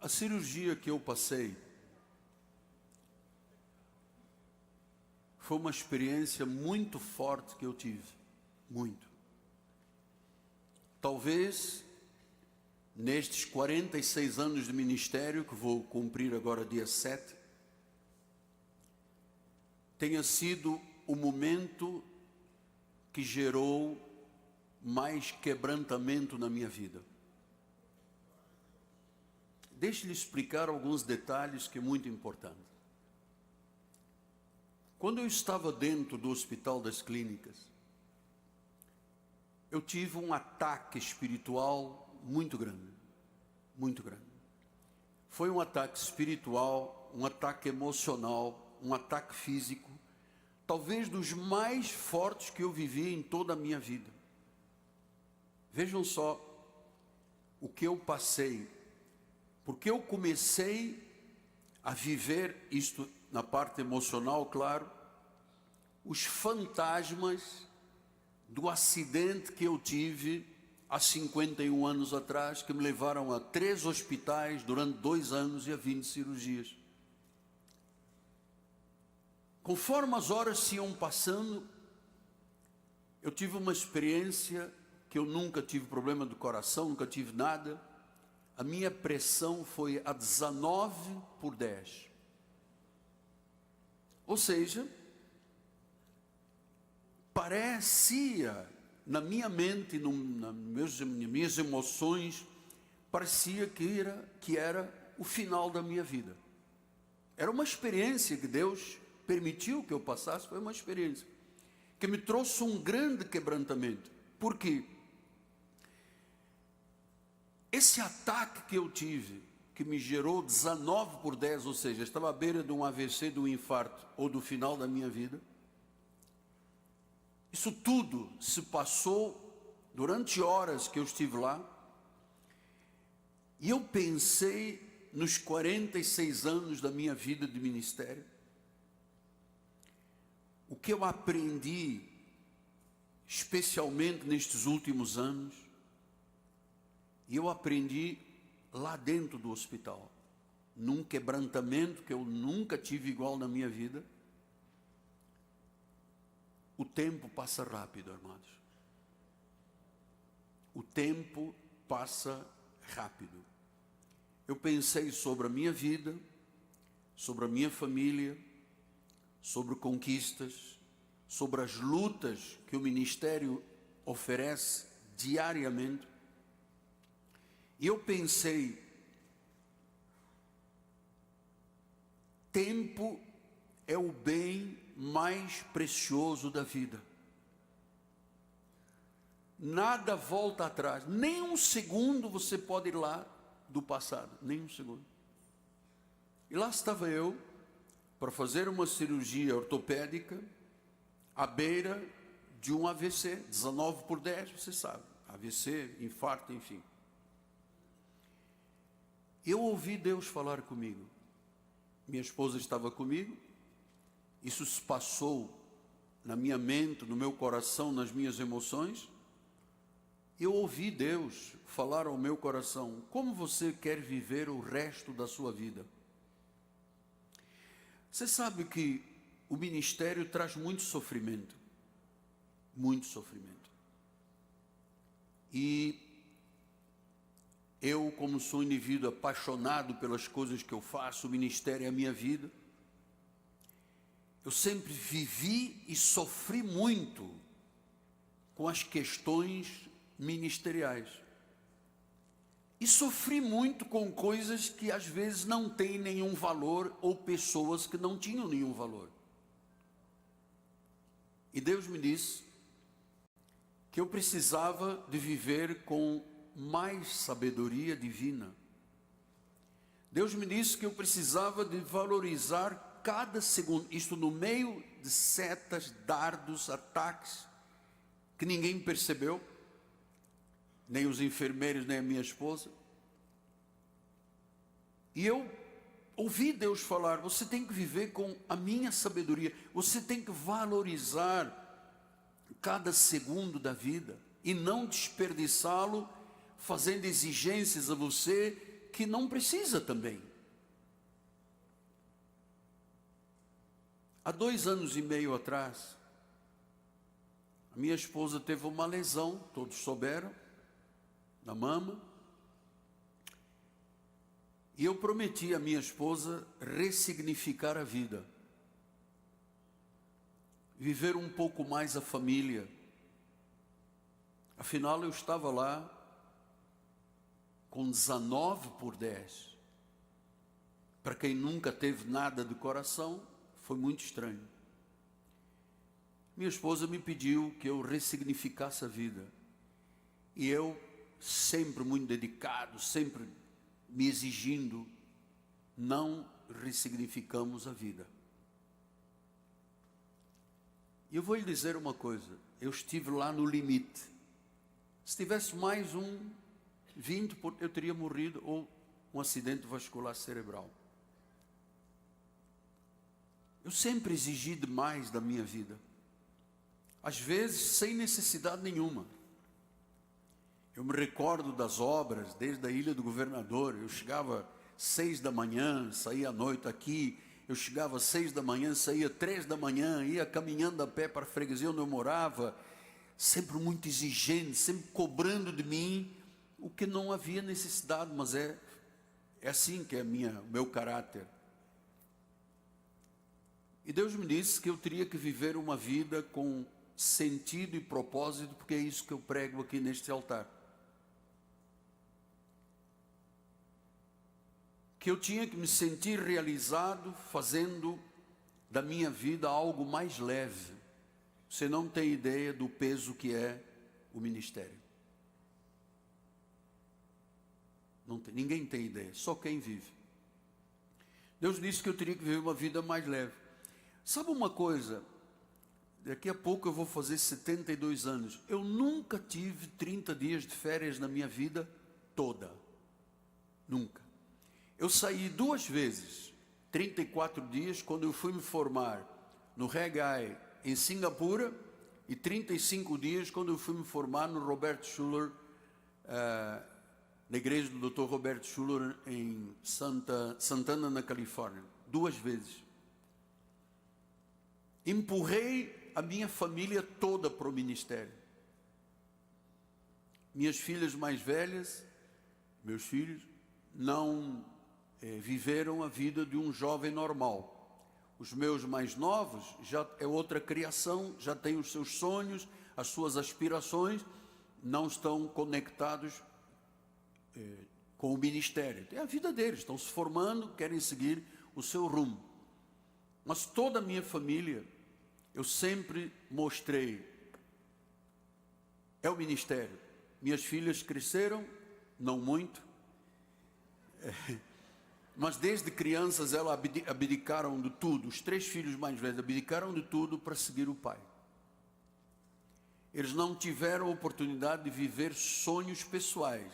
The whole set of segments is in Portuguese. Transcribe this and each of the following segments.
A cirurgia que eu passei foi uma experiência muito forte que eu tive, muito. Talvez, nestes 46 anos de ministério, que vou cumprir agora dia 7, tenha sido o momento que gerou mais quebrantamento na minha vida. Deixe-lhe explicar alguns detalhes que é muito importante. Quando eu estava dentro do Hospital das Clínicas, eu tive um ataque espiritual muito grande, muito grande. Foi um ataque espiritual, um ataque emocional, um ataque físico, talvez dos mais fortes que eu vivi em toda a minha vida. Vejam só o que eu passei, porque eu comecei a viver isto na parte emocional, claro, os fantasmas do acidente que eu tive há 51 anos atrás, que me levaram a 3 hospitais durante 2 anos e a 20 cirurgias. Conforme as horas se iam passando, eu tive uma experiência que eu nunca tive problema do coração, nunca tive nada. A minha pressão foi a 19/10. Ou seja, parecia, na minha mente, nas minhas emoções, parecia que era o final da minha vida. Era uma experiência que Deus permitiu que eu passasse, foi uma experiência que me trouxe um grande quebrantamento. Por quê? Esse ataque que eu tive, que me gerou 19/10, ou seja, estava à beira de um AVC, de um infarto, ou do final da minha vida, isso tudo se passou durante horas que eu estive lá, e eu pensei nos 46 anos da minha vida de ministério, o que eu aprendi, especialmente nestes últimos anos, e eu aprendi lá dentro do hospital, num quebrantamento que eu nunca tive igual na minha vida. O tempo passa rápido, amados. O tempo passa rápido. Eu pensei sobre a minha vida, sobre a minha família, sobre conquistas, sobre as lutas que o ministério oferece diariamente. E eu pensei, tempo é o bem mais precioso da vida. Nada volta atrás, nem um segundo você pode ir lá do passado, nem um segundo. E lá estava eu, para fazer uma cirurgia ortopédica, à beira de um AVC, 19/10, você sabe, AVC, infarto, enfim. Eu ouvi Deus falar comigo, minha esposa estava comigo, isso se passou na minha mente, no meu coração, nas minhas emoções. Eu ouvi Deus falar ao meu coração: como você quer viver o resto da sua vida? Você sabe que o ministério traz muito sofrimento, muito sofrimento. E eu, como sou um indivíduo apaixonado pelas coisas que eu faço, o ministério é a minha vida, eu sempre vivi e sofri muito com as questões ministeriais. E sofri muito com coisas que às vezes não têm nenhum valor, ou pessoas que não tinham nenhum valor. E Deus me disse que eu precisava de viver com mais sabedoria divina. Deus me disse que eu precisava de valorizar cada segundo, isto no meio de setas, dardos, ataques, que ninguém percebeu, nem os enfermeiros, nem a minha esposa. E eu ouvi Deus falar: você tem que viver com a minha sabedoria, você tem que valorizar cada segundo da vida, e não desperdiçá-lo, fazendo exigências a você que não precisa também. Há 2 anos e meio atrás, a minha esposa teve uma lesão, todos souberam, na mama. E eu prometi à minha esposa ressignificar a vida. Viver um pouco mais a família. Afinal, eu estava lá com 19/10. Para quem nunca teve nada de coração, foi muito estranho. Minha esposa me pediu que eu ressignificasse a vida. E eu, sempre muito dedicado, sempre me exigindo, não ressignificamos a vida. E eu vou lhe dizer uma coisa, eu estive lá no limite. Se tivesse mais 20, eu teria morrido, ou um acidente vascular cerebral. Eu sempre exigi demais da minha vida, às vezes sem necessidade nenhuma. Eu me recordo das obras, desde a Ilha do Governador. Eu chegava 6 da manhã, saía à noite aqui. Eu chegava 6 da manhã, saía 3 da manhã, ia caminhando a pé para a freguesia onde eu morava, sempre muito exigente, sempre cobrando de mim o que não havia necessidade, mas é assim que é o meu caráter. E Deus me disse que eu teria que viver uma vida com sentido e propósito, porque é isso que eu prego aqui neste altar. Que eu tinha que me sentir realizado fazendo da minha vida algo mais leve. Você não tem ideia do peso que é o ministério. Não tem, ninguém tem ideia, só quem vive. Deus disse que eu teria que viver uma vida mais leve. Sabe uma coisa? Daqui a pouco eu vou fazer 72 anos. Eu nunca tive 30 dias de férias na minha vida toda. Nunca. Eu saí 2 vezes, 34 dias, quando eu fui me formar no Regai, em Singapura, e 35 dias, quando eu fui me formar no Robert Schuller, na igreja do Dr. Robert Schuller, em Santana, na Califórnia. 2 vezes. Empurrei a minha família toda para o ministério. Minhas filhas mais velhas, meus filhos, não viveram a vida de um jovem normal. Os meus mais novos já é outra criação, já têm os seus sonhos, as suas aspirações, não estão conectados com o ministério. Tem a vida deles, estão se formando, querem seguir o seu rumo. Mas toda a minha família, eu sempre mostrei, é o ministério. Minhas filhas cresceram, não muito, mas desde crianças elas abdicaram de tudo. Os 3 filhos mais velhos abdicaram de tudo para seguir o pai. Eles não tiveram a oportunidade de viver sonhos pessoais,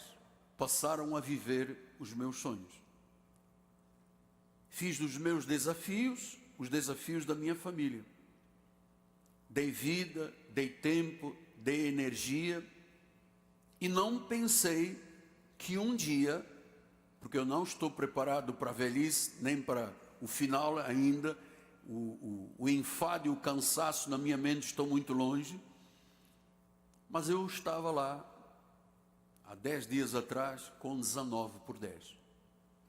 passaram a viver os meus sonhos. Fiz dos meus desafios os desafios da minha família. Dei vida, dei tempo, dei energia, e não pensei que um dia, porque eu não estou preparado para a velhice, nem para o final ainda, o enfado e o cansaço na minha mente estão muito longe, mas eu estava lá, há 10 dias atrás, com 19/10,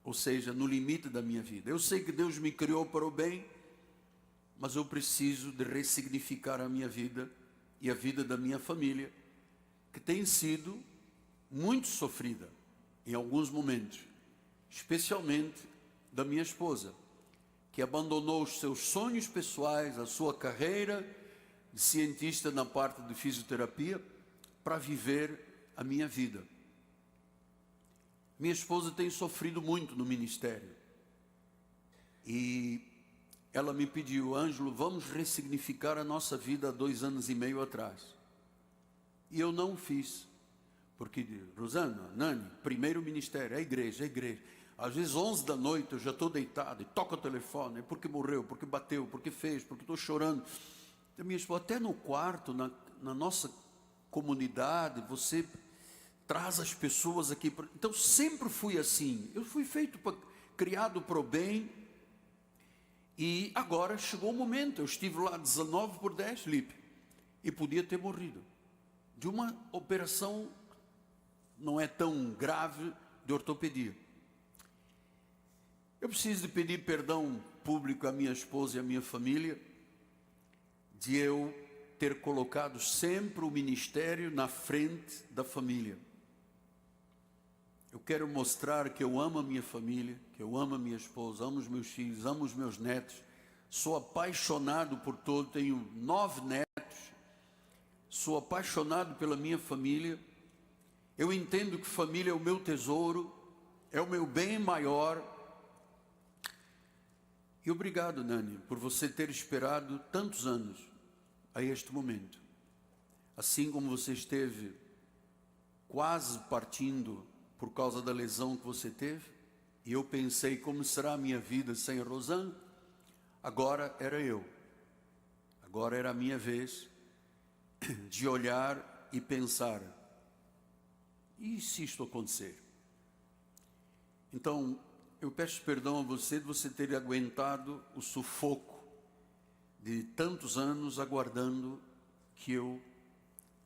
ou seja, no limite da minha vida. Eu sei que Deus me criou para o bem, mas eu preciso de ressignificar a minha vida e a vida da minha família, que tem sido muito sofrida em alguns momentos, especialmente da minha esposa, que abandonou os seus sonhos pessoais, a sua carreira de cientista na parte de fisioterapia, para viver a minha vida. Minha esposa tem sofrido muito no ministério, e ela me pediu: Ângelo, vamos ressignificar a nossa vida há 2 anos e meio atrás. E eu não fiz, porque, Rosana, Nani, primeiro ministério, a igreja. Às vezes 11 da noite eu já estou deitado e toco o telefone, porque morreu, porque bateu, porque fez, porque estou chorando. A minha esposa, até no quarto, na nossa comunidade, você traz as pessoas aqui. Então sempre fui assim. Eu fui criado para o bem. E agora chegou o momento. Eu estive lá 19/10, Lipe, e podia ter morrido de uma operação não é tão grave de ortopedia. Eu preciso de pedir perdão público à minha esposa e à minha família de eu ter colocado sempre o ministério na frente da família. Eu quero mostrar que eu amo a minha família, que eu amo a minha esposa, amo os meus filhos, amo os meus netos. Sou apaixonado por todos, tenho 9 netos. Sou apaixonado pela minha família. Eu entendo que família é o meu tesouro, é o meu bem maior. E obrigado, Nani, por você ter esperado tantos anos a este momento. Assim como você esteve quase partindo por causa da lesão que você teve, e eu pensei, como será a minha vida sem a Rosana? Agora era eu. Agora era a minha vez de olhar e pensar, e se isto acontecer? Então, eu peço perdão a você de você ter aguentado o sufoco de tantos anos aguardando que eu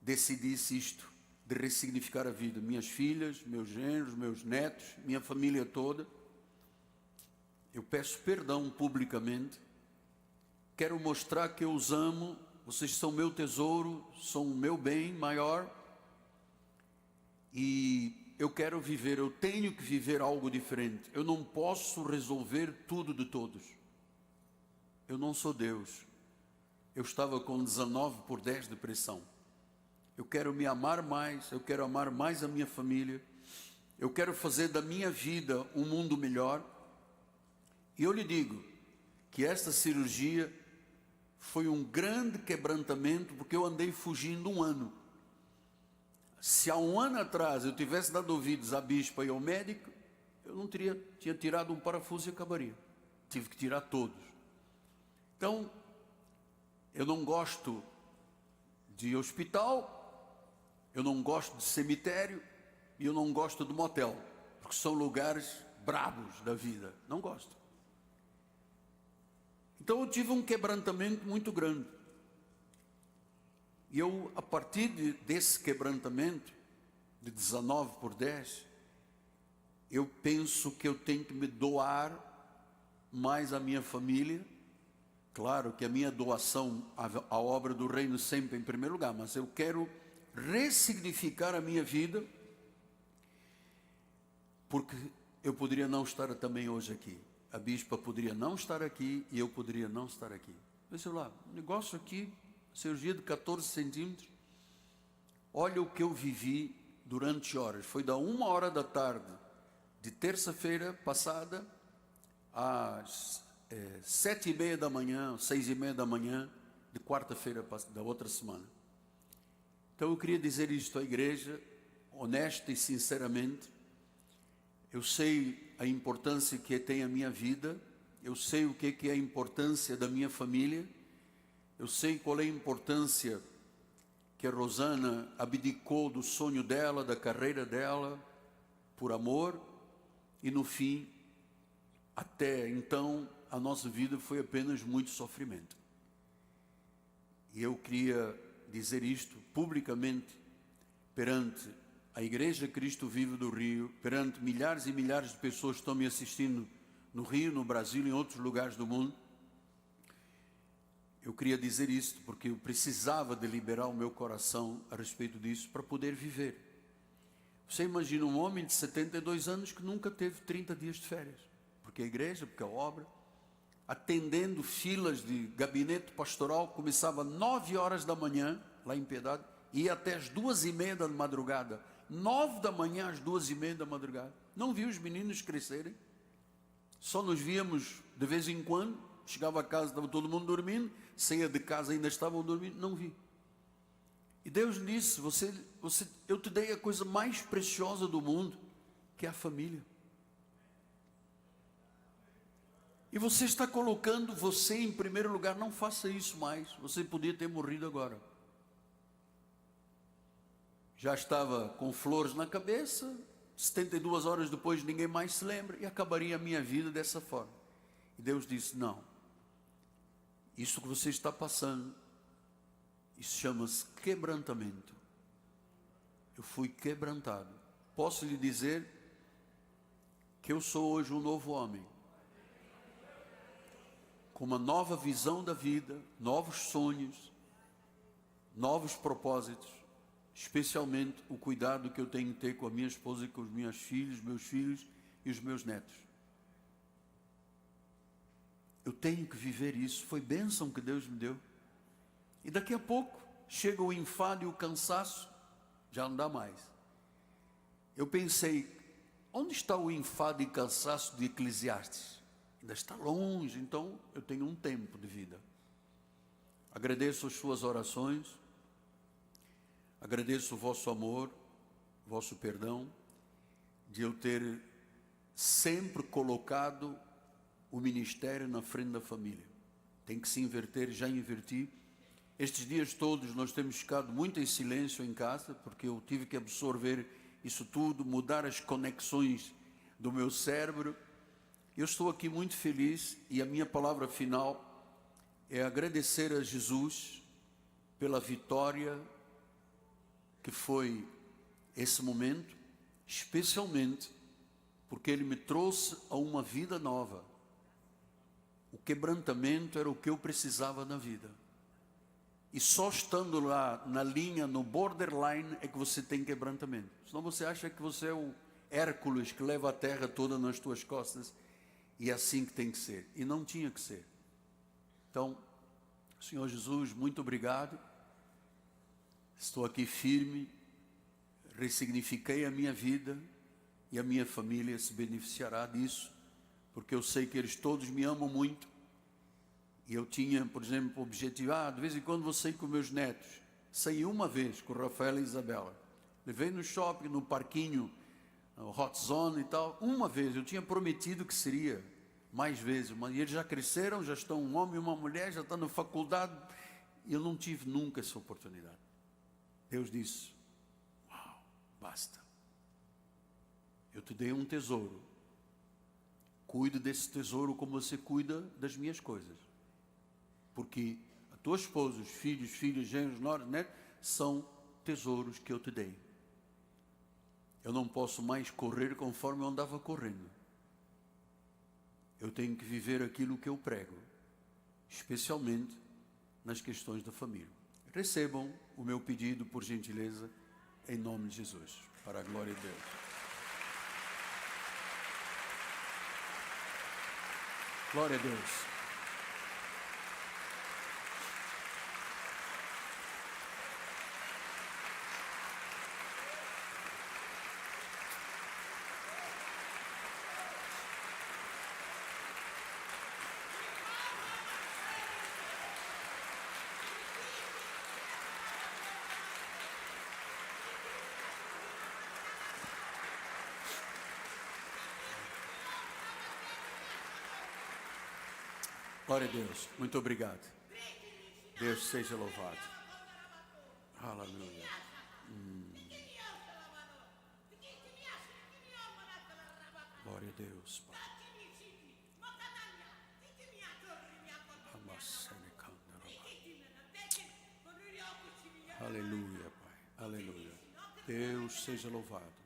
decidisse isto, de ressignificar a vida. Minhas filhas, meus genros, meus netos, minha família toda. Eu peço perdão publicamente. Quero mostrar que eu os amo. Vocês são meu tesouro, são o meu bem maior. E eu quero viver, eu tenho que viver algo diferente. Eu não posso resolver tudo de todos. Eu não sou Deus. Eu estava com 19/10 de pressão. Eu quero me amar mais, eu quero amar mais a minha família. Eu quero fazer da minha vida um mundo melhor. E eu lhe digo que esta cirurgia foi um grande quebrantamento, porque eu andei fugindo 1 ano. Se há 1 ano atrás eu tivesse dado ouvidos à bispa e ao médico, eu não tinha tirado um parafuso e acabaria. Tive que tirar todos. Então, eu não gosto de hospital, eu não gosto de cemitério e eu não gosto de motel, porque são lugares brabos da vida. Não gosto. Então eu tive um quebrantamento muito grande. E eu, a partir desse quebrantamento, de 19/10, eu penso que eu tenho que me doar mais à minha família. Claro que a minha doação à obra do reino sempre em primeiro lugar, mas eu quero ressignificar a minha vida, porque eu poderia não estar também hoje aqui. A bispa poderia não estar aqui e eu poderia não estar aqui. Veja lá, negócio aqui, cirurgia de 14 centímetros. Olha o que eu vivi durante horas. Foi da 1h da tarde de terça-feira passada às 7h30 da manhã, 6h30 da manhã de quarta-feira da outra semana. Então eu queria dizer isto à igreja, honesta e sinceramente. Eu sei a importância que tem a minha vida, eu sei o que é a importância da minha família, eu sei qual é a importância que a Rosana abdicou do sonho dela, da carreira dela, por amor, e no fim, até então, a nossa vida foi apenas muito sofrimento. E eu queria dizer isto publicamente perante a Igreja Cristo Vivo do Rio, perante milhares e milhares de pessoas que estão me assistindo no Rio, no Brasil e em outros lugares do mundo. Eu queria dizer isto porque eu precisava de liberar o meu coração a respeito disso para poder viver. Você imagina um homem de 72 anos que nunca teve 30 dias de férias, porque a igreja, porque a obra, atendendo filas de gabinete pastoral, começava 9h da manhã, lá em Piedade, e ia até as 2h30 da madrugada. 9 da manhã às 2h30 da madrugada. Não vi os meninos crescerem. Só nos víamos de vez em quando. Chegava a casa, estava todo mundo dormindo. Saía de casa, ainda estavam dormindo. Não vi. E Deus disse, eu te dei a coisa mais preciosa do mundo, que é a família. E você está colocando você em primeiro lugar. Não faça isso mais. Você podia ter morrido agora. já estava com flores na cabeça, 72 horas depois ninguém mais se lembra, e acabaria a minha vida dessa forma. E Deus disse: não, isso que você está passando, isso chama-se quebrantamento. Eu fui quebrantado. Posso lhe dizer que eu sou hoje um novo homem, com uma nova visão da vida, novos sonhos, novos propósitos, especialmente o cuidado que eu tenho que ter com a minha esposa e com os meus filhos e os meus netos. Eu tenho que viver isso, foi bênção que Deus me deu. E daqui a pouco chega o enfado e o cansaço, já não dá mais. Eu pensei, onde está o enfado e cansaço de Eclesiastes? Ainda está longe, então eu tenho um tempo de vida. Agradeço as suas orações, agradeço o vosso amor, o vosso perdão, de eu ter sempre colocado o ministério na frente da família. Tem que se inverter, já inverti. Estes dias todos nós temos ficado muito em silêncio em casa, porque eu tive que absorver isso tudo, mudar as conexões do meu cérebro. Eu estou aqui muito feliz e a minha palavra final é agradecer a Jesus pela vitória que foi esse momento, especialmente porque Ele me trouxe a uma vida nova. O quebrantamento era o que eu precisava na vida. E só estando lá na linha, no borderline, é que você tem quebrantamento. Senão você acha que você é o Hércules que leva a terra toda nas tuas costas. E é assim que tem que ser. E não tinha que ser. Então, Senhor Jesus, muito obrigado. Estou aqui firme. Ressignifiquei a minha vida. E a minha família se beneficiará disso. Porque eu sei que eles todos me amam muito. E eu tinha, por exemplo, o objetivo, de vez em quando vou sair com meus netos. Saí uma vez com o Rafael e a Isabela. Levei no shopping, no parquinho, no Hot Zone e tal. Uma vez, eu tinha prometido que seria mais vezes. Mas eles já cresceram, já estão um homem e uma mulher, já estão na faculdade. E eu não tive nunca essa oportunidade. Deus disse, uau, basta. Eu te dei um tesouro. Cuide desse tesouro como você cuida das minhas coisas. Porque a tua esposa, os filhos, genros, noras, netos, são tesouros que eu te dei. Eu não posso mais correr conforme eu andava correndo. Eu tenho que viver aquilo que eu prego, especialmente nas questões da família. Recebam o meu pedido, por gentileza, em nome de Jesus, para a glória de Deus. Glória a Deus. Glória a Deus, muito obrigado. Deus seja louvado. Aleluia. Glória a Deus, Pai. Aleluia, Pai. Aleluia. Deus seja louvado.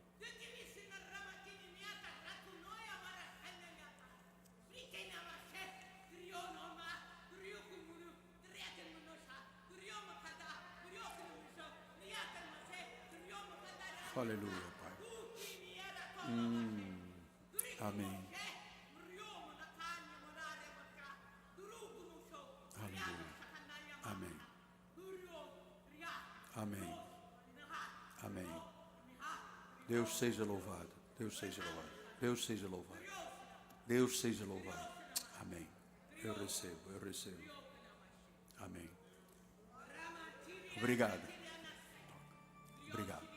Aleluia, Pai. Amém. Aleluia. Amém. Amém. Amém. Deus seja louvado. Deus seja louvado. Deus seja louvado. Deus seja louvado. Amém. Eu recebo, eu recebo. Amém. Obrigado. Obrigado.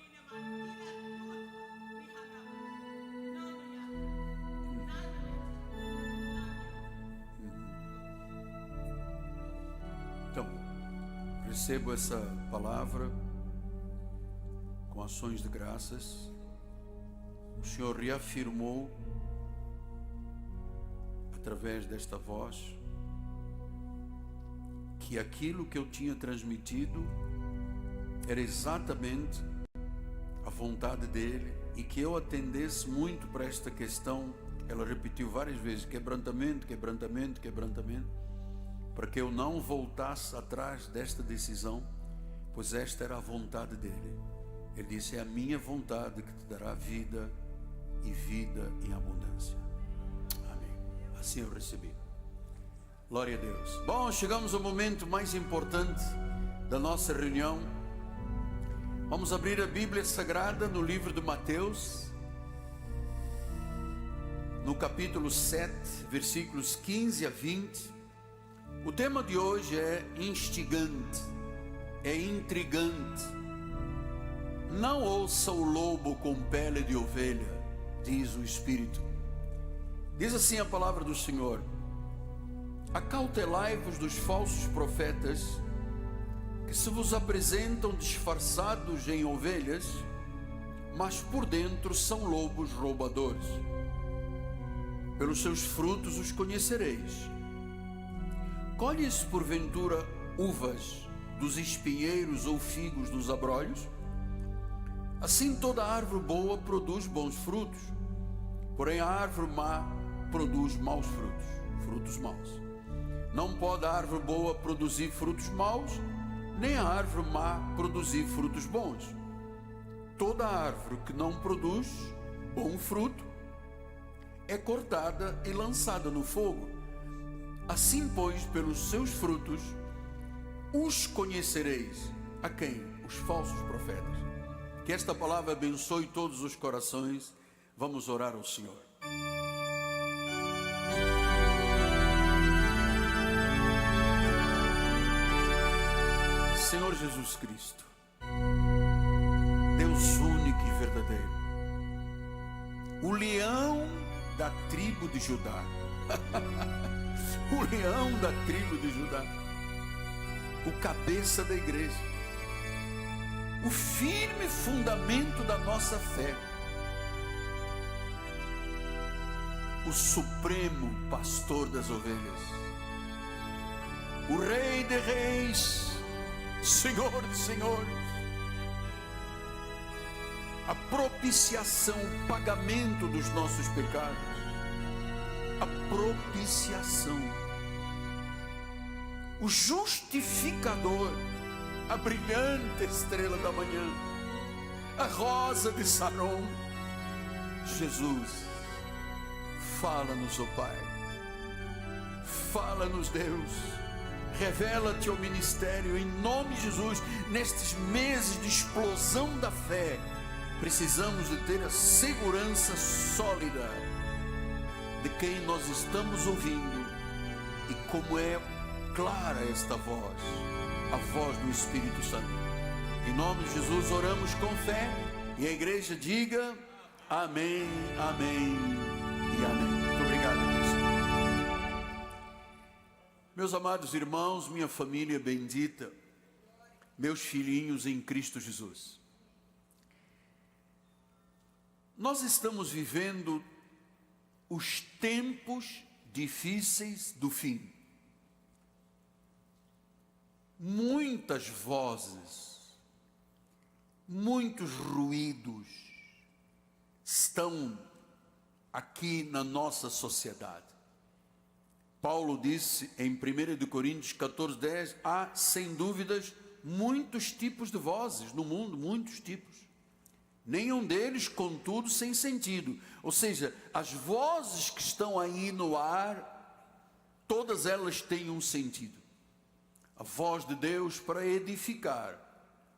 Então, recebo essa palavra com ações de graças, o Senhor reafirmou, através desta voz, que aquilo que eu tinha transmitido era exatamente a vontade dele, e que eu atendesse muito para esta questão. Ela repetiu várias vezes: quebrantamento, quebrantamento, quebrantamento, para que eu não voltasse atrás desta decisão, pois esta era a vontade dele. Ele disse: é a minha vontade que te dará vida e vida em abundância. Amém. Assim eu recebi. Glória a Deus. Bom, chegamos ao momento mais importante da nossa reunião. Vamos abrir a Bíblia Sagrada no livro de Mateus, no capítulo 7, versículos 15 a 20. O tema de hoje é instigante, é intrigante. Não ouça o lobo com pele de ovelha, diz o Espírito. Diz assim a palavra do Senhor: acautelai-vos dos falsos profetas, que se vos apresentam disfarçados em ovelhas, mas por dentro são lobos roubadores. Pelos seus frutos os conhecereis. Colhes porventura uvas dos espinheiros ou figos dos abrolhos? Assim toda árvore boa produz bons frutos, porém a árvore má produz maus frutos, frutos maus. Não pode a árvore boa produzir frutos maus, nem a árvore má produzir frutos bons. Toda árvore que não produz bom fruto é cortada e lançada no fogo. Assim, pois, pelos seus frutos os conhecereis. A quem? Os falsos profetas. Que esta palavra abençoe todos os corações. Vamos orar ao Senhor. Senhor Jesus Cristo, Deus único e verdadeiro, o leão da tribo de Judá, o leão da tribo de Judá, o cabeça da igreja, o firme fundamento da nossa fé, o supremo pastor das ovelhas, o Rei de reis, Senhor de senhores, a propiciação, o pagamento dos nossos pecados, a propiciação, o justificador, a brilhante estrela da manhã, a rosa de Saron. Jesus, fala-nos, ó Pai, fala-nos, Deus. Revela-te ao ministério em nome de Jesus. Nestes meses de explosão da fé, precisamos de ter a segurança sólida de quem nós estamos ouvindo e como é clara esta voz, a voz do Espírito Santo. Em nome de Jesus oramos com fé, e a igreja diga amém, amém e amém. Muito obrigado, Cristo. Meus amados irmãos, minha família bendita, meus filhinhos em Cristo Jesus, nós estamos vivendo os tempos difíceis do fim. Muitas vozes, muitos ruídos estão aqui na nossa sociedade. Paulo disse em 1 Coríntios 14:10, há sem dúvidas muitos tipos de vozes no mundo, muitos tipos. Nenhum deles, contudo, sem sentido. Ou seja, as vozes que estão aí no ar, todas elas têm um sentido. A voz de Deus para edificar,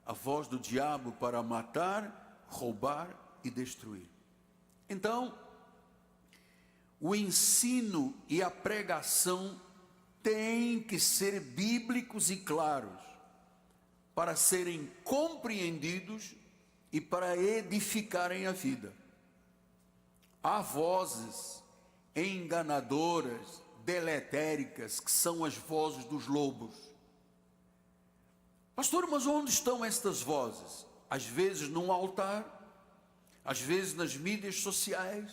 a voz do diabo para matar, roubar e destruir. Então, o ensino e a pregação têm que ser bíblicos e claros, para serem compreendidos e para edificarem a vida. Há vozes enganadoras, deletéricas, que são as vozes dos lobos. Pastor, mas onde estão estas vozes? às vezes num altar, às vezes nas mídias sociais,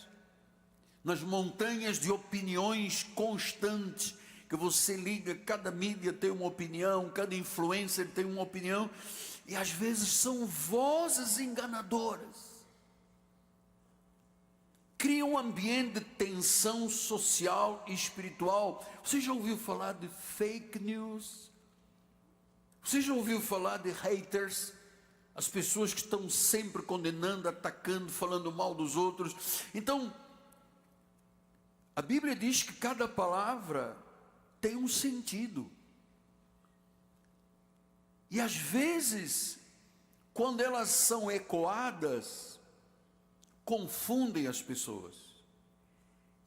nas montanhas de opiniões constantes, que você liga, cada mídia tem uma opinião, cada influencer tem uma opinião, e às vezes são vozes enganadoras. Cria um ambiente de tensão social e espiritual. Você já ouviu falar de fake news? Você já ouviu falar de haters? As pessoas que estão sempre condenando, atacando, falando mal dos outros. Então, a Bíblia diz que cada palavra tem um sentido. E às vezes, quando elas são ecoadas, confundem as pessoas,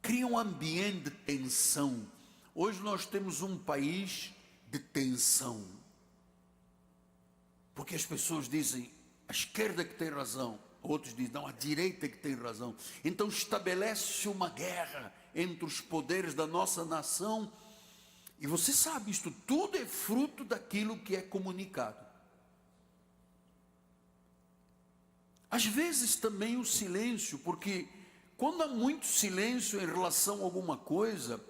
criam um ambiente de tensão. Hoje nós temos um país de tensão, porque as pessoas dizem, a esquerda que tem razão, outros dizem, não, a direita que tem razão. Então estabelece uma guerra entre os poderes da nossa nação, e você sabe, isto tudo é fruto daquilo que é comunicado. Às vezes também o silêncio, porque quando há muito silêncio em relação a alguma coisa,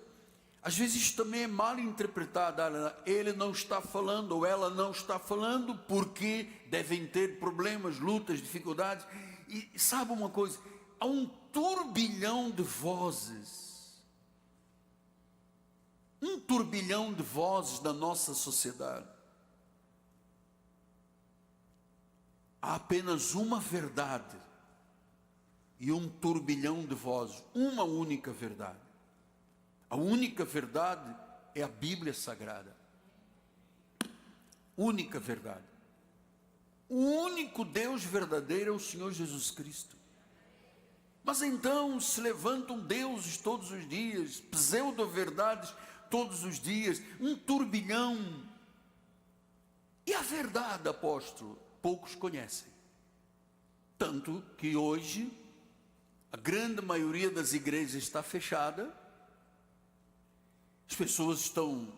às vezes isso também é mal interpretado. Ele não está falando ou ela não está falando porque devem ter problemas, lutas, dificuldades. E sabe uma coisa? Há um turbilhão de vozes. Um turbilhão de vozes da nossa sociedade. Há apenas uma verdade e um turbilhão de vozes, uma única verdade. A única verdade é a Bíblia Sagrada. Única verdade. O único Deus verdadeiro é o Senhor Jesus Cristo. Mas então se levantam deuses todos os dias, pseudo-verdades todos os dias, um turbilhão. E a verdade, apóstolo, poucos conhecem. Tanto que hoje a grande maioria das igrejas está fechada. As pessoas estão,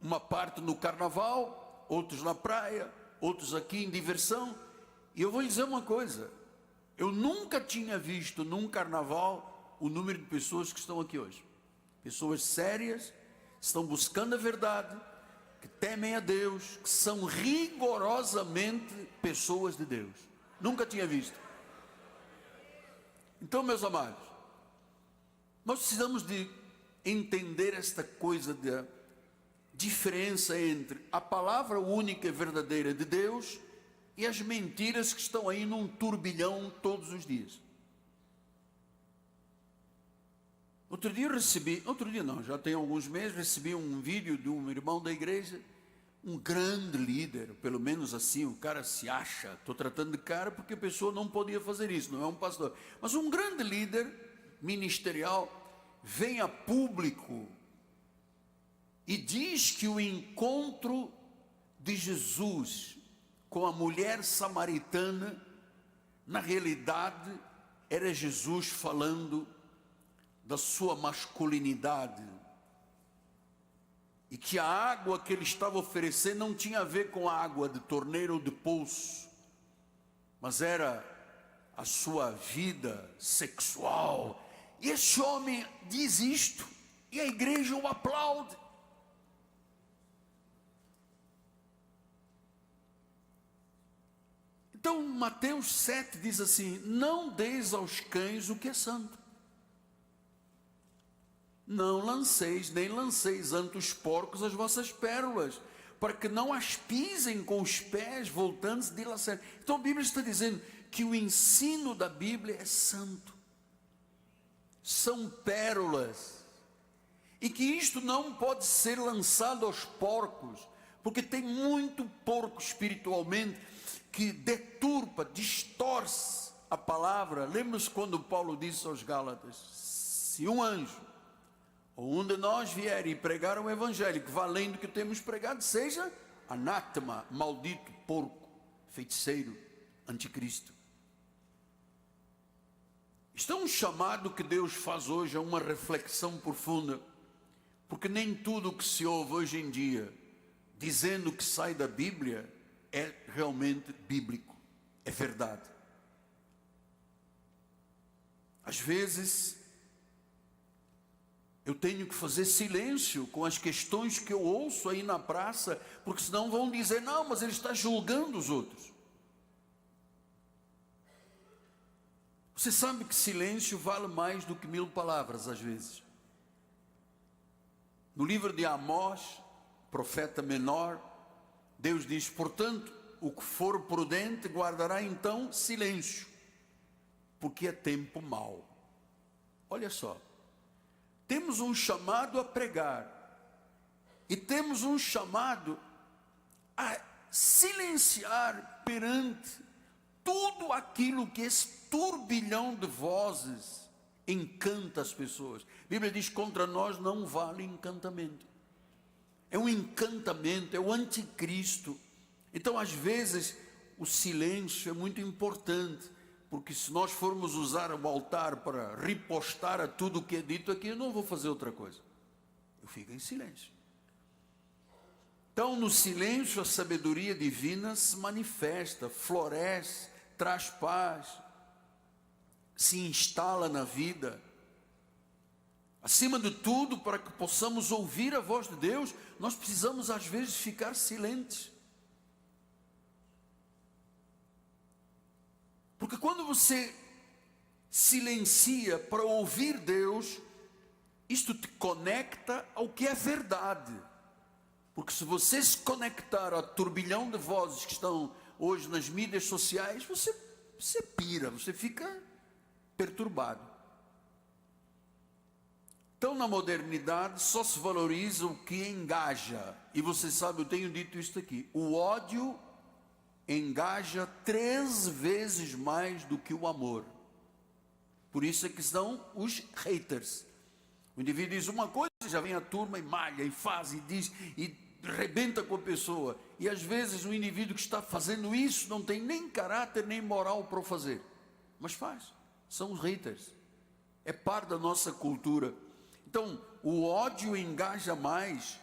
uma parte no carnaval, outros na praia, outros aqui em diversão. E eu vou lhe dizer uma coisa, eu nunca tinha visto num carnaval o número de pessoas que estão aqui hoje. Pessoas sérias, estão buscando a verdade, que temem a Deus, que são rigorosamente pessoas de Deus. Nunca tinha visto. Então, meus amados, nós precisamos de entender esta coisa da diferença entre a palavra única e verdadeira de Deus e as mentiras que estão aí num turbilhão todos os dias. Já tem alguns meses, recebi um vídeo de um irmão da igreja, um grande líder, pelo menos assim, o cara se acha, estou tratando de cara porque a pessoa não podia fazer isso, não é um pastor, mas um grande líder ministerial vem a público e diz que o encontro de Jesus com a mulher samaritana, na realidade, era Jesus falando da sua masculinidade, e que a água que ele estava oferecendo não tinha a ver com a água de torneira ou de poço, mas era a sua vida sexual. E esse homem diz isto, e a igreja o aplaude. Então Mateus 7 diz assim, não deis aos cães o que é santo. Não lanceis, nem lanceis ante os porcos as vossas pérolas, para que não as pisem com os pés, voltando-se de lacerar. Então a Bíblia está dizendo que o ensino da Bíblia é santo. São pérolas. E que isto não pode ser lançado aos porcos, porque tem muito porco espiritualmente que deturpa, distorce a palavra. Lembra-se quando Paulo disse aos Gálatas, se um anjo ou um de nós vier e pregar o evangelho que valendo que temos pregado, seja anátema, maldito, porco, feiticeiro, anticristo. Isto é um chamado que Deus faz hoje a uma reflexão profunda, porque nem tudo o que se ouve hoje em dia, dizendo que sai da Bíblia, é realmente bíblico. é verdade. Às vezes, eu tenho que fazer silêncio com as questões que eu ouço aí na praça, porque senão vão dizer, não, mas ele está julgando os outros. Você sabe que silêncio vale mais do que 1000 palavras, às vezes. No livro de Amós, profeta menor, Deus diz, portanto, o que for prudente guardará então silêncio, porque é tempo mau. Olha só, temos um chamado a pregar, e temos um chamado a silenciar perante tudo aquilo que esse turbilhão de vozes encanta as pessoas. A Bíblia diz, contra nós não vale encantamento. É um encantamento, é o anticristo. Então, às vezes, o silêncio é muito importante, porque se nós formos usar o altar para ripostar a tudo o que é dito aqui, eu não vou fazer outra coisa. Eu fico em silêncio. Então, no silêncio, a sabedoria divina se manifesta, floresce, traz paz, se instala na vida. Acima de tudo, para que possamos ouvir a voz de Deus, nós precisamos às vezes ficar silentes. Porque quando você silencia para ouvir Deus, isto te conecta ao que é verdade. Porque se você se conectar ao turbilhão de vozes que estão hoje nas mídias sociais, você pira, você fica perturbado. Então, na modernidade, só se valoriza o que engaja. E você sabe, eu tenho dito isto aqui, o ódio engaja 3 vezes mais do que o amor. Por isso é que são os haters. O indivíduo diz uma coisa, já vem a turma e malha, e faz, e diz, e rebenta com a pessoa. E às vezes o indivíduo que está fazendo isso não tem nem caráter, nem moral para o fazer. Mas faz. São os haters. É parte da nossa cultura. Então, o ódio engaja mais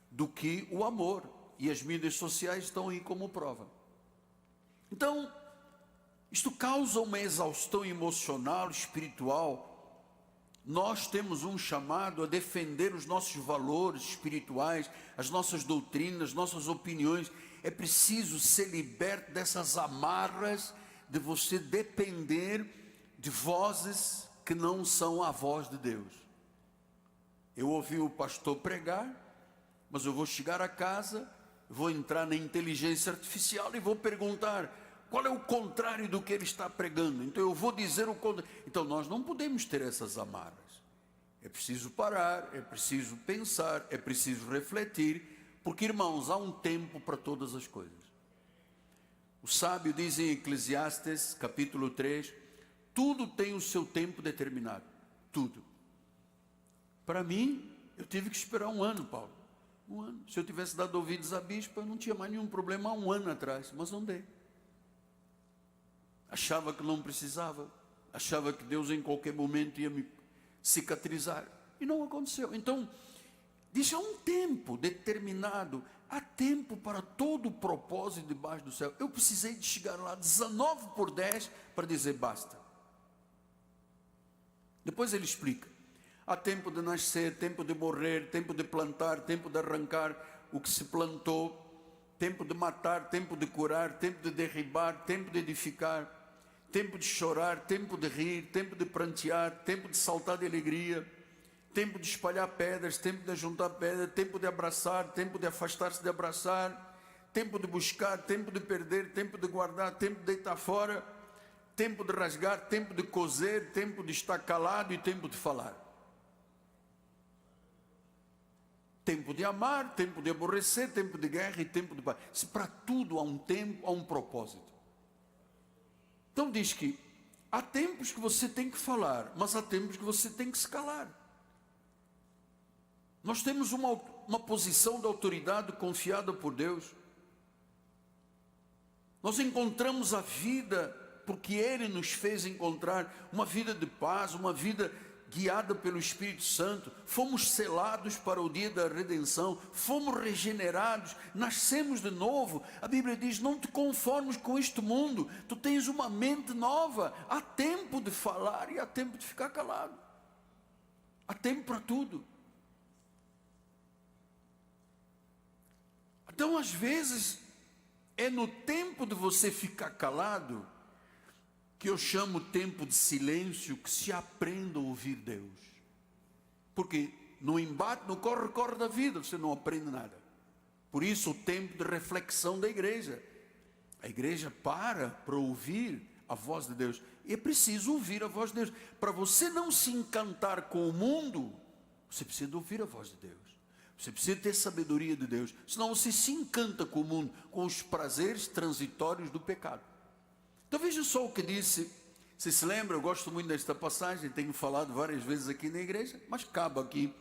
do que o amor. E as mídias sociais estão aí como prova. Então, isto causa uma exaustão emocional, espiritual. Nós temos um chamado a defender os nossos valores espirituais, as nossas doutrinas, nossas opiniões. É preciso ser liberto dessas amarras de você depender de vozes que não são a voz de Deus. Eu ouvi o pastor pregar, mas eu vou chegar a casa, vou entrar na inteligência artificial e vou perguntar qual é o contrário do que ele está pregando. Então eu vou dizer o contrário. Então nós não podemos ter essas amarras. É preciso parar, é preciso pensar, é preciso refletir, porque, irmãos, há um tempo para todas as coisas. O sábio diz em Eclesiastes, capítulo 3, tudo tem o seu tempo determinado. Tudo. Para mim, eu tive que esperar 1 ano, Paulo. 1 ano. Se eu tivesse dado ouvidos à bispa, eu não tinha mais nenhum problema há 1 ano atrás, mas não dei. Achava que não precisava. Achava que Deus em qualquer momento ia me cicatrizar. E não aconteceu. Então, diz, há um tempo determinado. Há tempo para todo o propósito debaixo do céu. Eu precisei de chegar lá 19:10 para dizer basta. Depois ele explica. Há tempo de nascer, tempo de morrer, tempo de plantar, tempo de arrancar o que se plantou, tempo de matar, tempo de curar, tempo de derribar, tempo de edificar, tempo de chorar, tempo de rir, tempo de prantear, tempo de saltar de alegria, tempo de espalhar pedras, tempo de juntar pedras, tempo de abraçar, tempo de afastar-se de abraçar, tempo de buscar, tempo de perder, tempo de guardar, tempo de deitar fora, tempo de rasgar, tempo de coser, tempo de estar calado e tempo de falar. Tempo de amar, tempo de aborrecer, tempo de guerra e tempo de paz. Se para tudo há um tempo, há um propósito. Então diz que há tempos que você tem que falar, mas há tempos que você tem que se calar. Nós temos uma posição de autoridade confiada por Deus. Nós encontramos a vida porque Ele nos fez encontrar uma vida de paz, uma vida guiada pelo Espírito Santo, fomos selados para o dia da redenção, fomos regenerados, nascemos de novo. A Bíblia diz: não te conformes com este mundo, tu tens uma mente nova. Há tempo de falar e há tempo de ficar calado, há tempo para tudo. Então, às vezes, é no tempo de você ficar calado, que eu chamo tempo de silêncio, que se aprenda a ouvir Deus. Porque no embate, no corre-corre da vida, você não aprende nada. Por isso o tempo de reflexão da igreja. A igreja para ouvir a voz de Deus. E é preciso ouvir a voz de Deus. Para você não se encantar com o mundo, você precisa ouvir a voz de Deus. Você precisa ter sabedoria de Deus. Senão você se encanta com o mundo, com os prazeres transitórios do pecado. Então veja só o que disse. Você se lembra? Eu gosto muito desta passagem, tenho falado várias vezes aqui na igreja, mas acaba aqui.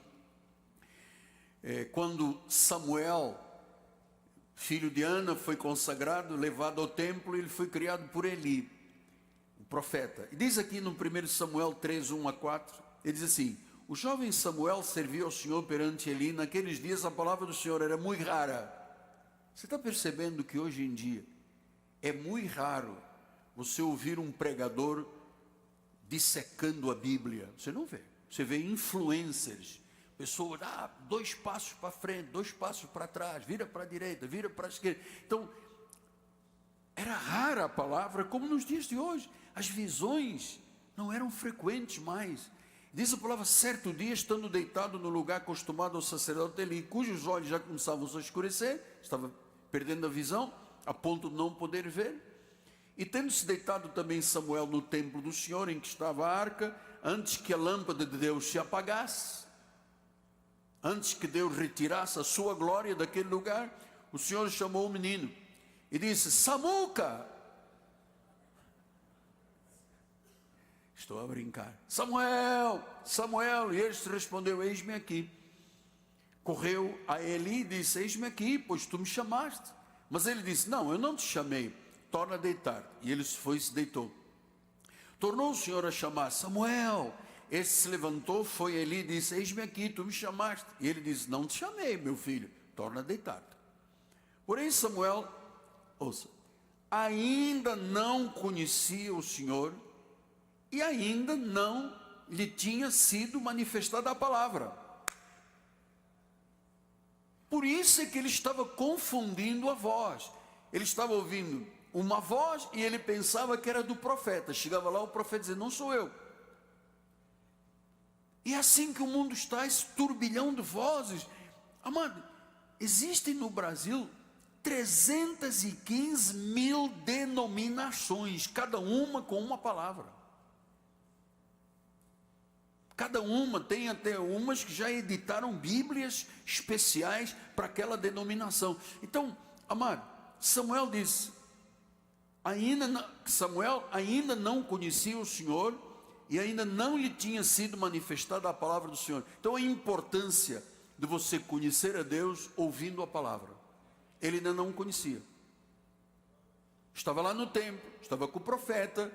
Quando Samuel, filho de Ana, foi consagrado, levado ao templo, ele foi criado por Eli, o profeta. E diz aqui no 1 Samuel 3, 1 a 4, ele diz assim: o jovem Samuel serviu ao Senhor perante Eli. Naqueles dias a palavra do Senhor era muito rara. Você está percebendo que hoje em dia é muito raro você ouvir um pregador dissecando a Bíblia? Você não vê. Você vê influencers, pessoas, 2 passos para frente, 2 passos para trás, vira para a direita, vira para a esquerda. Então, era rara a palavra, como nos dias de hoje. As visões não eram frequentes mais. Diz a palavra: certo dia, estando deitado no lugar acostumado ao sacerdote Eli, cujos olhos já começavam a escurecer, estava perdendo a visão, a ponto de não poder ver. E tendo-se deitado também Samuel no templo do Senhor, em que estava a arca, antes que a lâmpada de Deus se apagasse, antes que Deus retirasse a sua glória daquele lugar, o Senhor chamou o menino e disse: Samuca! Estou a brincar. Samuel, Samuel. E este respondeu: eis-me aqui. Correu a Eli e disse: eis-me aqui, pois tu me chamaste. Mas ele disse: não, eu não te chamei, torna a deitar. E ele foi e se deitou. Tornou o Senhor a chamar: Samuel. Este se levantou, foi a Eli e disse: eis-me aqui, tu me chamaste. E ele disse: não te chamei, meu filho, torna a deitar. Porém Samuel, ouça, ainda não conhecia o Senhor, e ainda não lhe tinha sido manifestada a palavra. Por isso é que ele estava confundindo a voz. Ele estava ouvindo uma voz e ele pensava que era do profeta. Chegava lá, o profeta dizia: não sou eu. E é assim que o mundo está, esse turbilhão de vozes. Amado, existem no Brasil 315 mil denominações, cada uma com uma palavra. Cada uma, tem até umas que já editaram bíblias especiais para aquela denominação. Então, amado, Samuel disse, Samuel ainda não conhecia o Senhor e ainda não lhe tinha sido manifestada a palavra do Senhor. Então, a importância de você conhecer a Deus ouvindo a palavra. Ele ainda não conhecia. Estava lá no templo, estava com o profeta,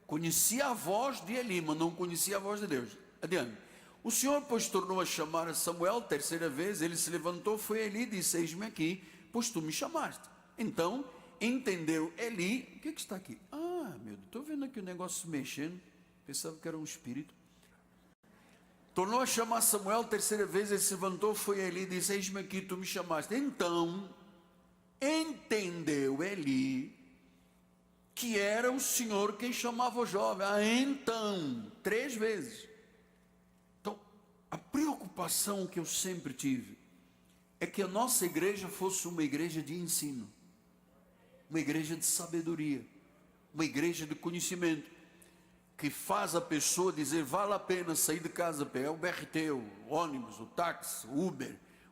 conhecia a voz de Eli, mas não conhecia a voz de Deus. Adiante. O Senhor, pois, tornou a chamar a Samuel, 3ª vez, ele se levantou, foi a Eli e disse: eis-me aqui, pois tu me chamaste. Então, entendeu Eli, o que está aqui? Meu Deus, estou vendo aqui o negócio se mexendo, pensava que era um espírito. Tornou a chamar Samuel, 3ª vez, ele se levantou, foi a Eli e disse: eis-me aqui, tu me chamaste. Então, entendeu Eli que era o Senhor quem chamava o jovem. Então, 3 vezes. Então, a preocupação que eu sempre tive é que a nossa igreja fosse uma igreja de ensino, uma igreja de sabedoria, uma igreja de conhecimento, que faz a pessoa dizer: vale a pena sair de casa a pé, o BRT, o ônibus, o táxi, o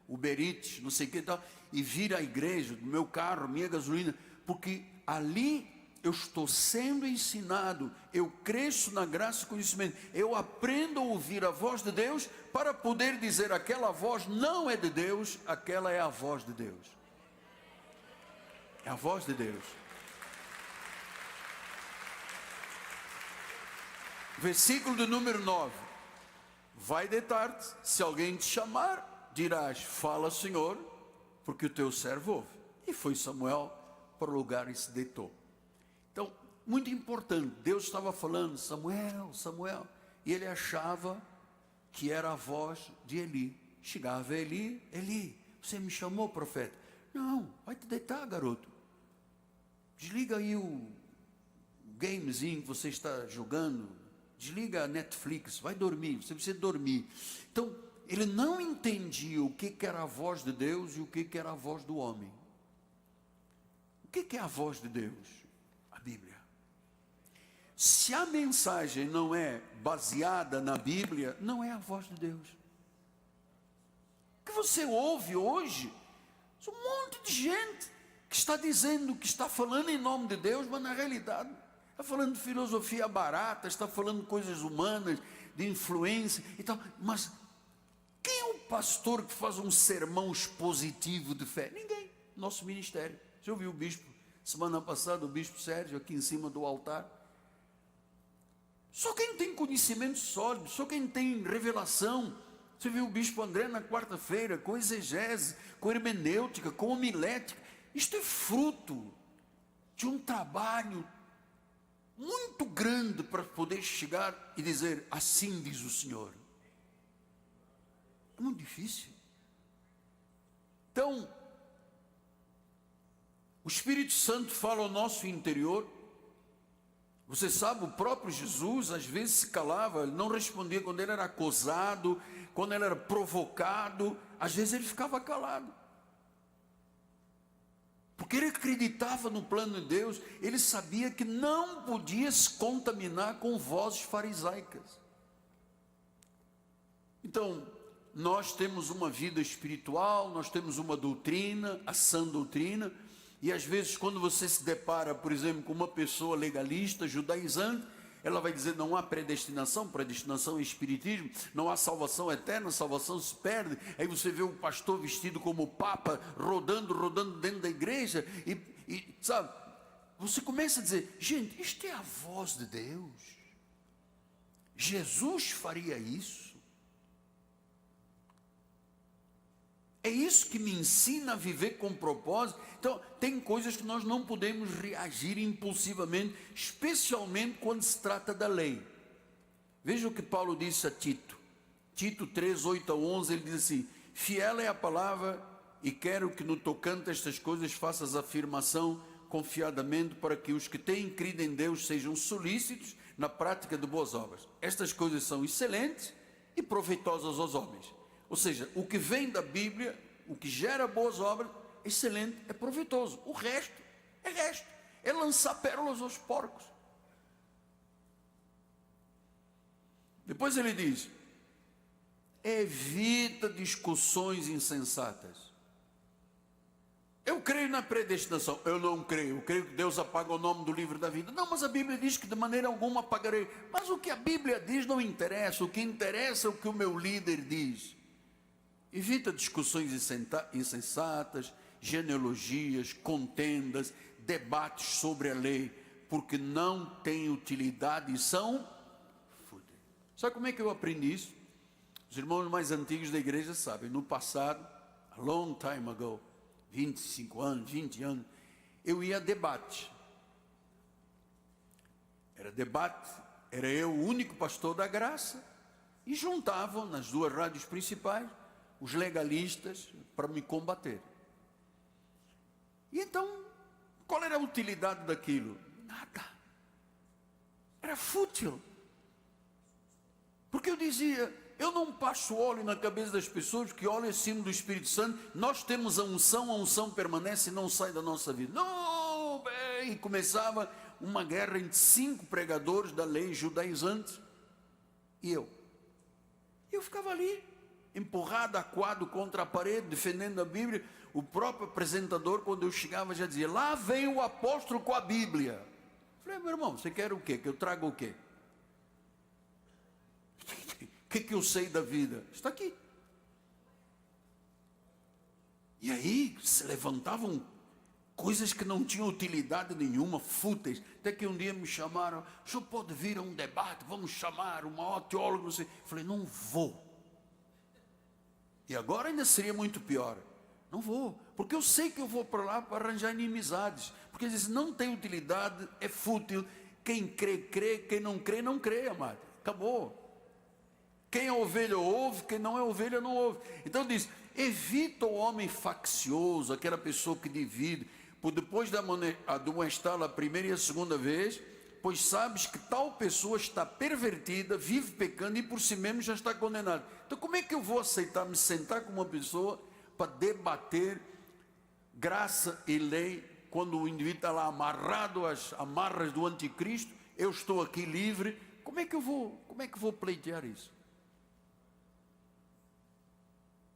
Uber Eats, não sei o que tal, e vir à igreja, do meu carro, minha gasolina, porque ali eu estou sendo ensinado, eu cresço na graça e conhecimento, eu aprendo a ouvir a voz de Deus, para poder dizer: aquela voz não é de Deus, aquela é a voz de Deus. É a voz de Deus. Versículo de número 9. vai deitar-te, se alguém te chamar, dirás, fala Senhor, porque o teu servo ouve. E foi Samuel para o lugar e se deitou. Então, muito importante, Deus estava falando, Samuel, Samuel, e ele achava que era a voz de Eli. Chegava Eli, Eli, você me chamou, profeta? Não, vai te deitar, garoto. Desliga aí o gamezinho que você está jogando, desliga a Netflix, vai dormir, você precisa dormir. Então, ele não entendia o que era a voz de Deus e o que era a voz do homem. O que é a voz de Deus? A Bíblia. Se a mensagem não é baseada na Bíblia, não é a voz de Deus. O que você ouve hoje, um monte de gente que está dizendo, que está falando em nome de Deus, mas na realidade está falando de filosofia barata, está falando de coisas humanas, de influência e tal. Mas quem é o pastor que faz um sermão expositivo de fé? Ninguém. Nosso ministério. Você ouviu o bispo, semana passada, o bispo Sérgio, aqui em cima do altar? Só quem tem conhecimento sólido, só quem tem revelação. Você viu o bispo André na quarta-feira, com exegese, com hermenêutica, com homilética. Isto é fruto de um trabalho muito grande para poder chegar e dizer, assim diz o Senhor. É muito difícil. Então, o Espírito Santo fala ao nosso interior. Você sabe, o próprio Jesus às vezes se calava, ele não respondia quando ele era acosado, quando ele era provocado, às vezes ele ficava calado. Porque ele acreditava no plano de Deus, ele sabia que não podia se contaminar com vozes farisaicas. Então, nós temos uma vida espiritual, nós temos uma doutrina, a sã doutrina, e às vezes quando você se depara, por exemplo, com uma pessoa legalista, judaizante, ela vai dizer, não há predestinação, predestinação é espiritismo, não há salvação eterna, salvação se perde. Aí você vê o pastor vestido como papa, rodando dentro da igreja, e sabe, você começa a dizer, gente, isto é a voz de Deus. Jesus faria isso? É isso que me ensina a viver com propósito. Então, tem coisas que nós não podemos reagir impulsivamente, especialmente quando se trata da lei. Veja o que Paulo disse a Tito. Tito 3, 8 a 11, ele diz assim, fiel é a palavra e quero que no tocante a estas coisas faças afirmação confiadamente para que os que têm crido em Deus sejam solícitos na prática de boas obras. Estas coisas são excelentes e proveitosas aos homens. Ou seja, o que vem da Bíblia, o que gera boas obras, excelente, é proveitoso. O resto, é lançar pérolas aos porcos. Depois ele diz, evita discussões insensatas. Eu creio na predestinação. Eu não creio. Eu creio que Deus apaga o nome do livro da vida. Não, mas a Bíblia diz que de maneira alguma apagarei. Mas o que a Bíblia diz não interessa. O que interessa é o que o meu líder diz. Evita discussões insensatas, genealogias, contendas, debates sobre a lei, porque não têm utilidade e são fúteis. Sabe como é que eu aprendi isso? Os irmãos mais antigos da igreja sabem, no passado, a long time ago, 25 anos, 20 anos, eu ia a debate. Era eu o único pastor da graça, e juntavam nas duas rádios principais os legalistas para me combater. E então, qual era a utilidade daquilo? Nada. Era fútil. Porque eu dizia, eu não passo óleo na cabeça das pessoas, que óleo é símbolo do Espírito Santo, nós temos a unção permanece e não sai da nossa vida. Não, bem, começava uma guerra entre 5 pregadores da lei judaizante e eu. Eu ficava ali, empurrado, acuado contra a parede, defendendo a Bíblia. O próprio apresentador, quando eu chegava, já dizia, lá vem o apóstolo com a Bíblia. Eu falei, meu irmão, você quer o quê? Que eu traga o quê? O que eu sei da vida? Está aqui. E aí se levantavam coisas que não tinham utilidade nenhuma, fúteis. Até que um dia me chamaram: o senhor pode vir a um debate, vamos chamar o maior teólogo, não sei. Falei: não vou. E agora ainda seria muito pior. Não vou, porque eu sei que eu vou para lá para arranjar inimizades. Porque eles dizem: não tem utilidade, é fútil. Quem crê, crê. Quem não crê, não crê, amado. Acabou. Quem é ovelha ouve, quem não é ovelha não ouve. Então diz: evita o homem faccioso, aquela pessoa que divide, por depois de amoestá-la a primeira e a segunda vez, pois sabes que tal pessoa está pervertida, vive pecando e por si mesmo já está condenado. Então como é que eu vou aceitar me sentar com uma pessoa para debater graça e lei, quando o indivíduo está lá amarrado às amarras do anticristo? Eu estou aqui livre. Como é que eu vou pleitear isso?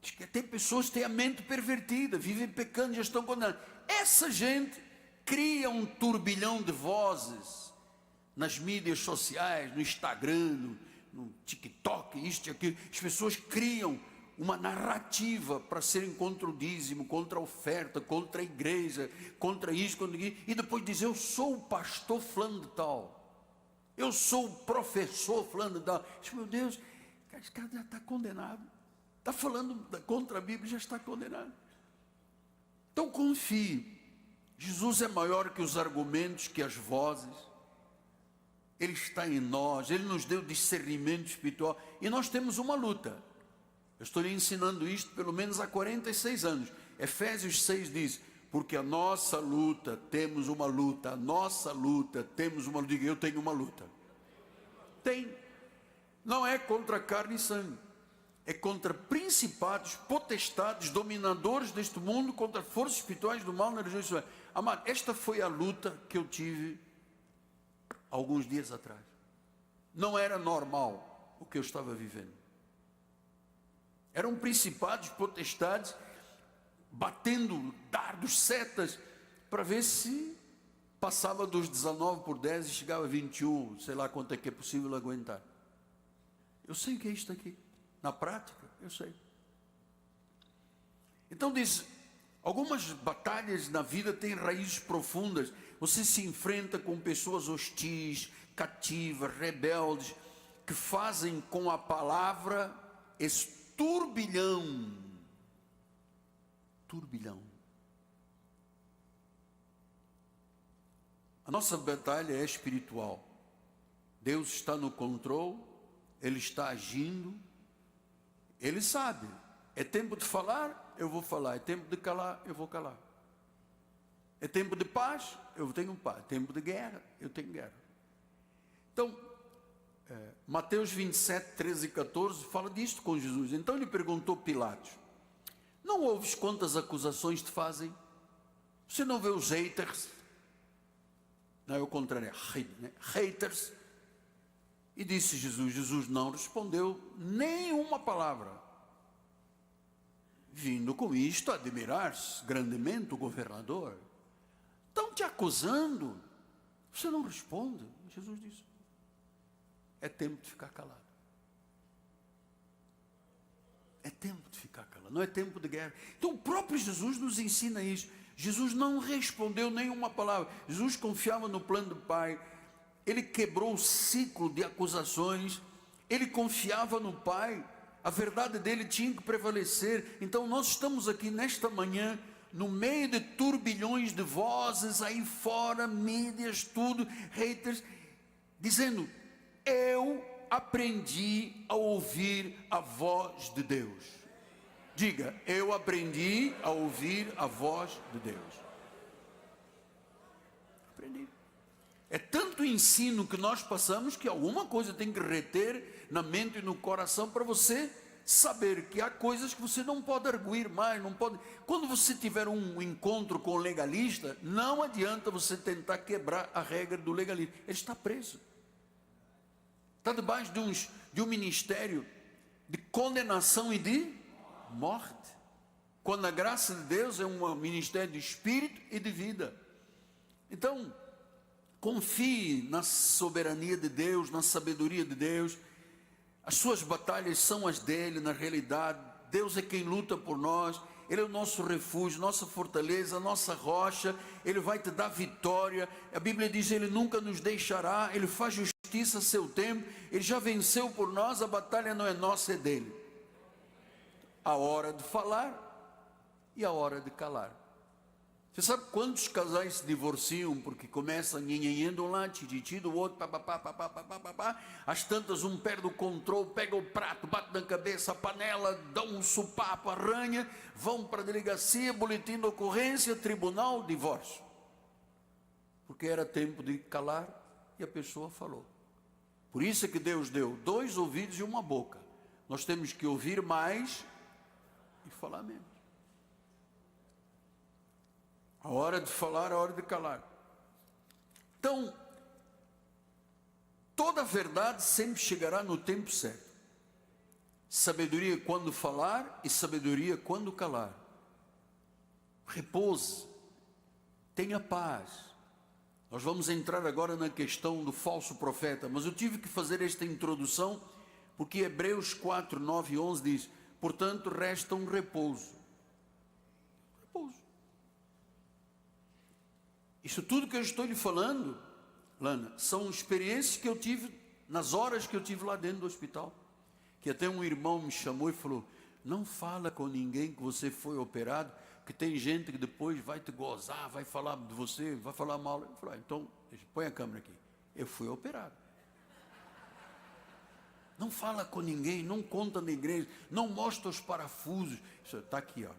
Diz que tem pessoas que têm a mente pervertida, vivem pecando e já estão condenados. Essa gente cria um turbilhão de vozes nas mídias sociais, no Instagram, no TikTok, isto e aquilo. As pessoas criam uma narrativa para serem contra o dízimo, contra a oferta, contra a igreja, contra isso, contra aquilo, e depois dizer: eu sou o pastor fulano de tal, eu sou o professor fulano de tal. Meu Deus, esse cara já está condenado. Está falando contra a Bíblia, já está condenado. Então confie. Jesus é maior que os argumentos, que as vozes. Ele está em nós, Ele nos deu discernimento espiritual. E nós temos uma luta. Eu estou lhe ensinando isto pelo menos há 46 anos. Efésios 6 diz: porque a nossa luta, temos uma luta. A nossa luta, temos uma luta. Diga: eu tenho uma luta. Tem. Não é contra carne e sangue. É contra principados, potestades, dominadores deste mundo, contra forças espirituais do mal na região de Israel. Amado, esta foi a luta que eu tive alguns dias atrás. Não era normal o que eu estava vivendo. Eram principados, potestades, batendo dardos, setas, para ver se passava dos 19 por 10 e chegava a 21, sei lá quanto é que é possível aguentar. Eu sei o que é isto aqui. Na prática, eu sei. Então diz: algumas batalhas na vida têm raízes profundas. Você se enfrenta com pessoas hostis, cativas, rebeldes, que fazem com a palavra esse turbilhão. A nossa batalha é espiritual. Deus está no controle, Ele está agindo. Ele sabe, é tempo de falar, eu vou falar. É tempo de calar, eu vou calar. É tempo de paz, eu tenho paz. É tempo de guerra, eu tenho guerra. Então, Mateus 27, 13 e 14 fala disto com Jesus. Então ele perguntou a Pilatos: não ouves quantas acusações te fazem? Você não vê os haters? Não, é o contrário, né? Haters. E disse Jesus não respondeu nenhuma palavra. Vindo com isto, admirar-se grandemente o governador. Estão te acusando, você não responde. Jesus disse: é tempo de ficar calado. É tempo de ficar calado, não é tempo de guerra. Então o próprio Jesus nos ensina isso. Jesus não respondeu nenhuma palavra. Jesus confiava no plano do Pai. Ele quebrou o ciclo de acusações, ele confiava no Pai, a verdade dele tinha que prevalecer. Então nós estamos aqui nesta manhã, no meio de turbilhões de vozes aí fora, mídias, tudo, haters, dizendo: eu aprendi a ouvir a voz de Deus. Diga: eu aprendi a ouvir a voz de Deus. Aprendi. É tanto ensino que nós passamos que alguma coisa tem que reter na mente e no coração para você saber que há coisas que você não pode arguir mais, não pode. Quando você tiver um encontro com o legalista, não adianta você tentar quebrar a regra do legalismo. Ele está preso. Está debaixo de um ministério de condenação e de morte. Quando a graça de Deus é um ministério de espírito e de vida. Então, confie na soberania de Deus, na sabedoria de Deus. As suas batalhas são as dele, na realidade. Deus é quem luta por nós. Ele é o nosso refúgio, nossa fortaleza, nossa rocha. Ele vai te dar vitória. A Bíblia diz: Ele nunca nos deixará. Ele faz justiça a seu tempo. Ele já venceu por nós. A batalha não é nossa, é dele. A hora de falar e a hora de calar. Você sabe quantos casais se divorciam porque começam nhenhenhendo um lá, tititi do outro, papapá. As tantas um perde o controle, pega o prato, bate na cabeça, a panela, dá um sopapo, arranha, vão para a delegacia, boletim de ocorrência, tribunal, divórcio. Porque era tempo de calar e a pessoa falou. Por isso é que Deus deu 2 ouvidos e uma boca. Nós temos que ouvir mais e falar menos. A hora de falar, a hora de calar. Então, toda a verdade sempre chegará no tempo certo. Sabedoria quando falar e sabedoria quando calar. Repouse, tenha paz. Nós vamos entrar agora na questão do falso profeta, mas eu tive que fazer esta introdução porque Hebreus 4, 9 e 11 diz: portanto, resta um repouso. Repouso. Isso tudo que eu estou lhe falando, Lana, são experiências que eu tive nas horas que eu tive lá dentro do hospital. Que até um irmão me chamou e falou: não fala com ninguém que você foi operado, que tem gente que depois vai te gozar, vai falar de você, vai falar mal. Eu falei: então, põe a câmera aqui. Eu fui operado. Não fala com ninguém, não conta na igreja, não mostra os parafusos. Isso está aqui, ó.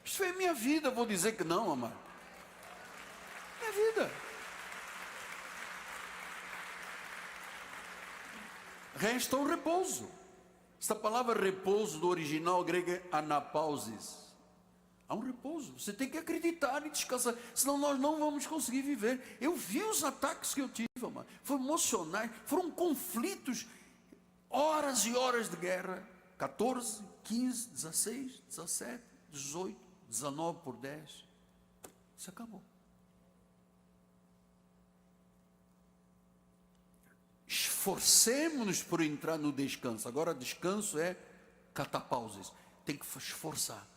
Isso é minha vida, vou dizer que não, amado. Minha vida. Resta um repouso. Esta palavra repouso do original grego é anapausis. Há um repouso. Você tem que acreditar e descansar, senão nós não vamos conseguir viver. Eu vi os ataques que eu tive, amado. Foram emocionais, foram conflitos, horas e horas de guerra. 14, 15, 16, 17, 18. 19 por 10, isso acabou. Esforcemos-nos por entrar no descanso. Agora descanso é catapausis, tem que esforçar.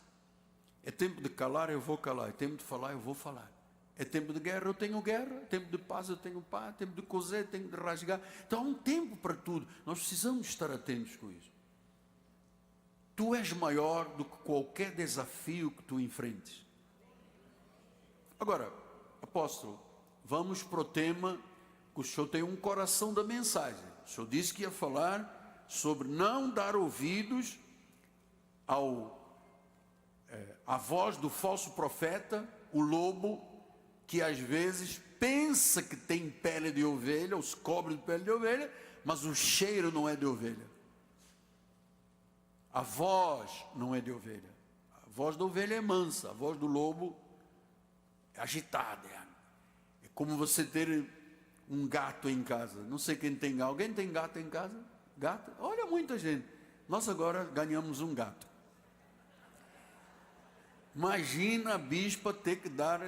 É tempo de calar, eu vou calar. É tempo de falar, eu vou falar. É tempo de guerra, eu tenho guerra. É tempo de paz, eu tenho paz. É tempo de coser, eu tenho de rasgar. Então há um tempo para tudo. Nós precisamos estar atentos com isso. Tu és maior do que qualquer desafio que tu enfrentes. Agora, apóstolo, vamos para o tema, que o senhor tem um coração da mensagem. O senhor disse que ia falar sobre não dar ouvidos à voz do falso profeta, o lobo, que às vezes pensa que tem pele de ovelha, ou se cobre de pele de ovelha, mas o cheiro não é de ovelha. A voz não é de ovelha. A voz da ovelha é mansa, a voz do lobo é agitada. É como você ter um gato em casa. Não sei quem tem gato. Alguém tem gato em casa? Gato? Olha, muita gente. Nós agora ganhamos um gato. Imagina a bispa ter que dar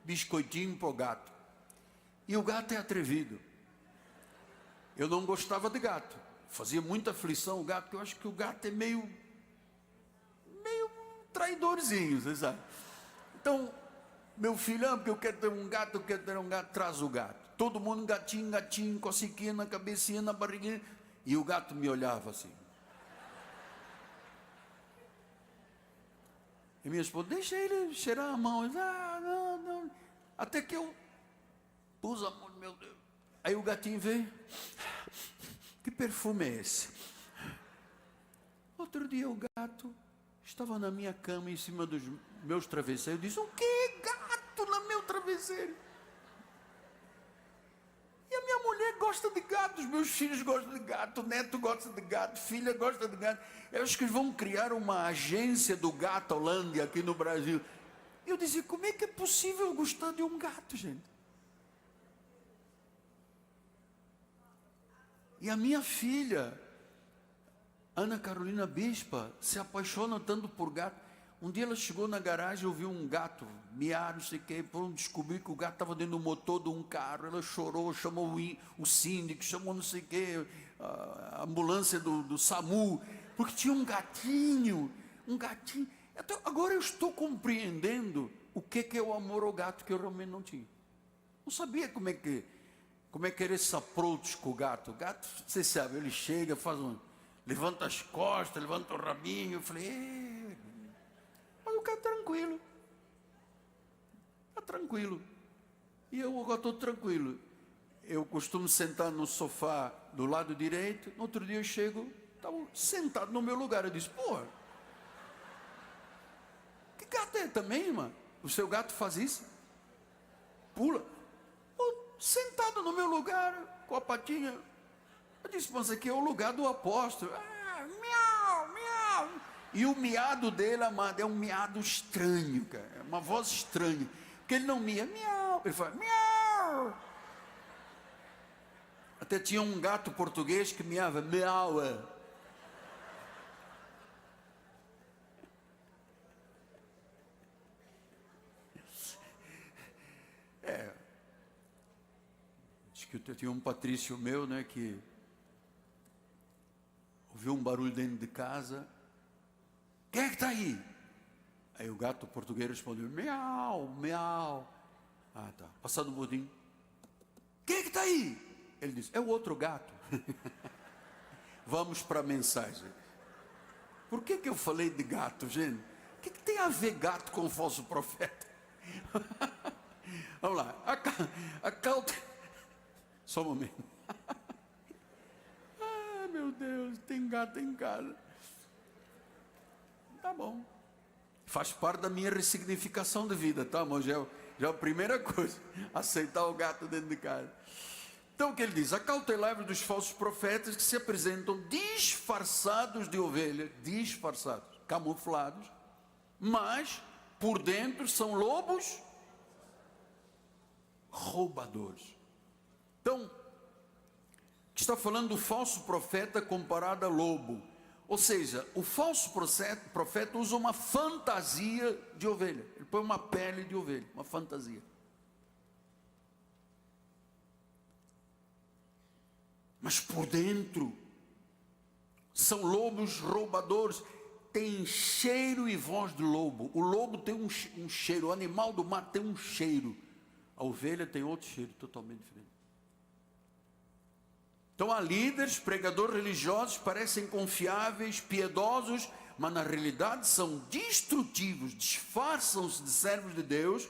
biscoitinho para o gato. E o gato é atrevido. Eu não gostava de gato. Fazia muita aflição o gato, porque eu acho que o gato é meio traidorzinho, você sabe. Então, meu filho, porque eu quero ter um gato, traz o gato. Todo mundo gatinho, cociquinha na cabecinha, na barriguinha. E o gato me olhava assim. E minha esposa: deixa ele cheirar a mão. Ele: não. Até que eu pus a mão no meu Deus. Aí o gatinho veio: que perfume é esse? Outro dia o gato estava na minha cama, em cima dos meus travesseiros. Eu disse: o que, gato no meu travesseiro? E a minha mulher gosta de gato, os meus filhos gostam de gato, o neto gosta de gato, filha gosta de gato. Eu acho que eles vão criar uma agência do gato Holândia aqui no Brasil. Eu disse: como é que é possível gostar de um gato, gente? E a minha filha, Ana Carolina Bispa, se apaixona tanto por gato. Um dia ela chegou na garagem e ouviu um gato miar, não sei o quê, descobriu que o gato estava dentro do motor de um carro. Ela chorou, chamou o síndico, chamou não sei o quê, a ambulância do SAMU, porque tinha um gatinho. Então, agora eu estou compreendendo o que é o amor ao gato que eu realmente não tinha. Não sabia como é que era esse approach com o gato. O gato, você sabe, ele chega, levanta as costas, levanta o rabinho. Eu falei, mas o gato tranquilo. Está tranquilo. E eu agora estou tranquilo. Eu costumo sentar no sofá do lado direito. No outro dia eu chego, estava sentado no meu lugar. Eu disse, porra, que gato é também, irmã? O seu gato faz isso? Pula. Sentado no meu lugar, com a patinha. Eu disse, mas aqui é o lugar do apóstolo. Miau, miau. E o miado dele, amado, é um miado estranho, cara. É uma voz estranha. Porque ele não mia, miau. Ele fala, miau. Até tinha um gato português que miava, miau. Que eu tinha um patrício meu, né, que ouviu um barulho dentro de casa. Quem é que está aí? Aí o gato português respondeu, miau, miau. Ah, tá. Passado um pouquinho. Quem é que está aí? Ele disse, é o outro gato. Vamos para a mensagem. Por que eu falei de gato, gente? O que tem a ver gato com o falso profeta? Vamos lá. Só um momento. Meu Deus, tem gato em casa. Tá bom. Faz parte da minha ressignificação de vida, tá, amor? Já é a primeira coisa. Aceitar o gato dentro de casa. Então o que ele diz? Acautelai-vos dos falsos profetas que se apresentam disfarçados de ovelha, disfarçados, camuflados, mas por dentro são lobos roubadores. Então, está falando do falso profeta comparado a lobo. Ou seja, o falso profeta usa uma fantasia de ovelha. Ele põe uma pele de ovelha, uma fantasia. Mas por dentro são lobos roubadores. Tem cheiro e voz de lobo. O lobo tem um cheiro, o animal do mar tem um cheiro. A ovelha tem outro cheiro totalmente diferente. Então há líderes, pregadores religiosos, parecem confiáveis, piedosos, mas na realidade são destrutivos, disfarçam-se de servos de Deus,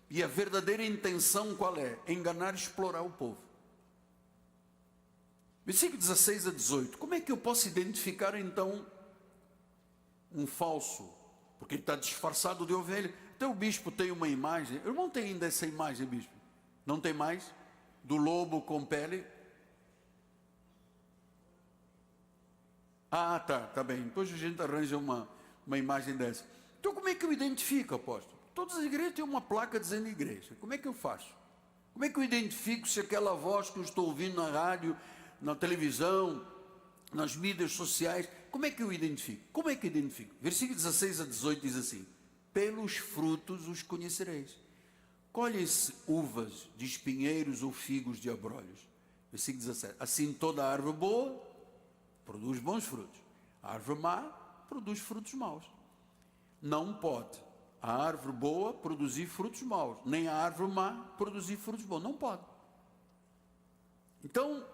e a verdadeira intenção qual é? Enganar e explorar o povo. Versículo 16 a 18. Como é que eu posso identificar então um falso? Porque ele está disfarçado de ovelha. Então o bispo tem uma imagem. Eu não tenho ainda essa imagem, bispo. Não tem mais? Do lobo com pele? Ah, tá bem. Depois a gente arranja uma imagem dessa. Então como é que eu identifico, apóstolo? Todas as igrejas têm uma placa dizendo igreja. Como é que eu faço? Como é que eu identifico se aquela voz que eu estou ouvindo na rádio, na televisão, nas mídias sociais, como é que eu identifico? Como é que eu identifico? Versículo 16 a 18 diz assim, pelos frutos os conhecereis. Colhem-se uvas de espinheiros ou figos de abrolhos. Versículo 17, assim toda árvore boa produz bons frutos. A árvore má produz frutos maus. Não pode a árvore boa produzir frutos maus, nem a árvore má produzir frutos bons. Não pode. Então,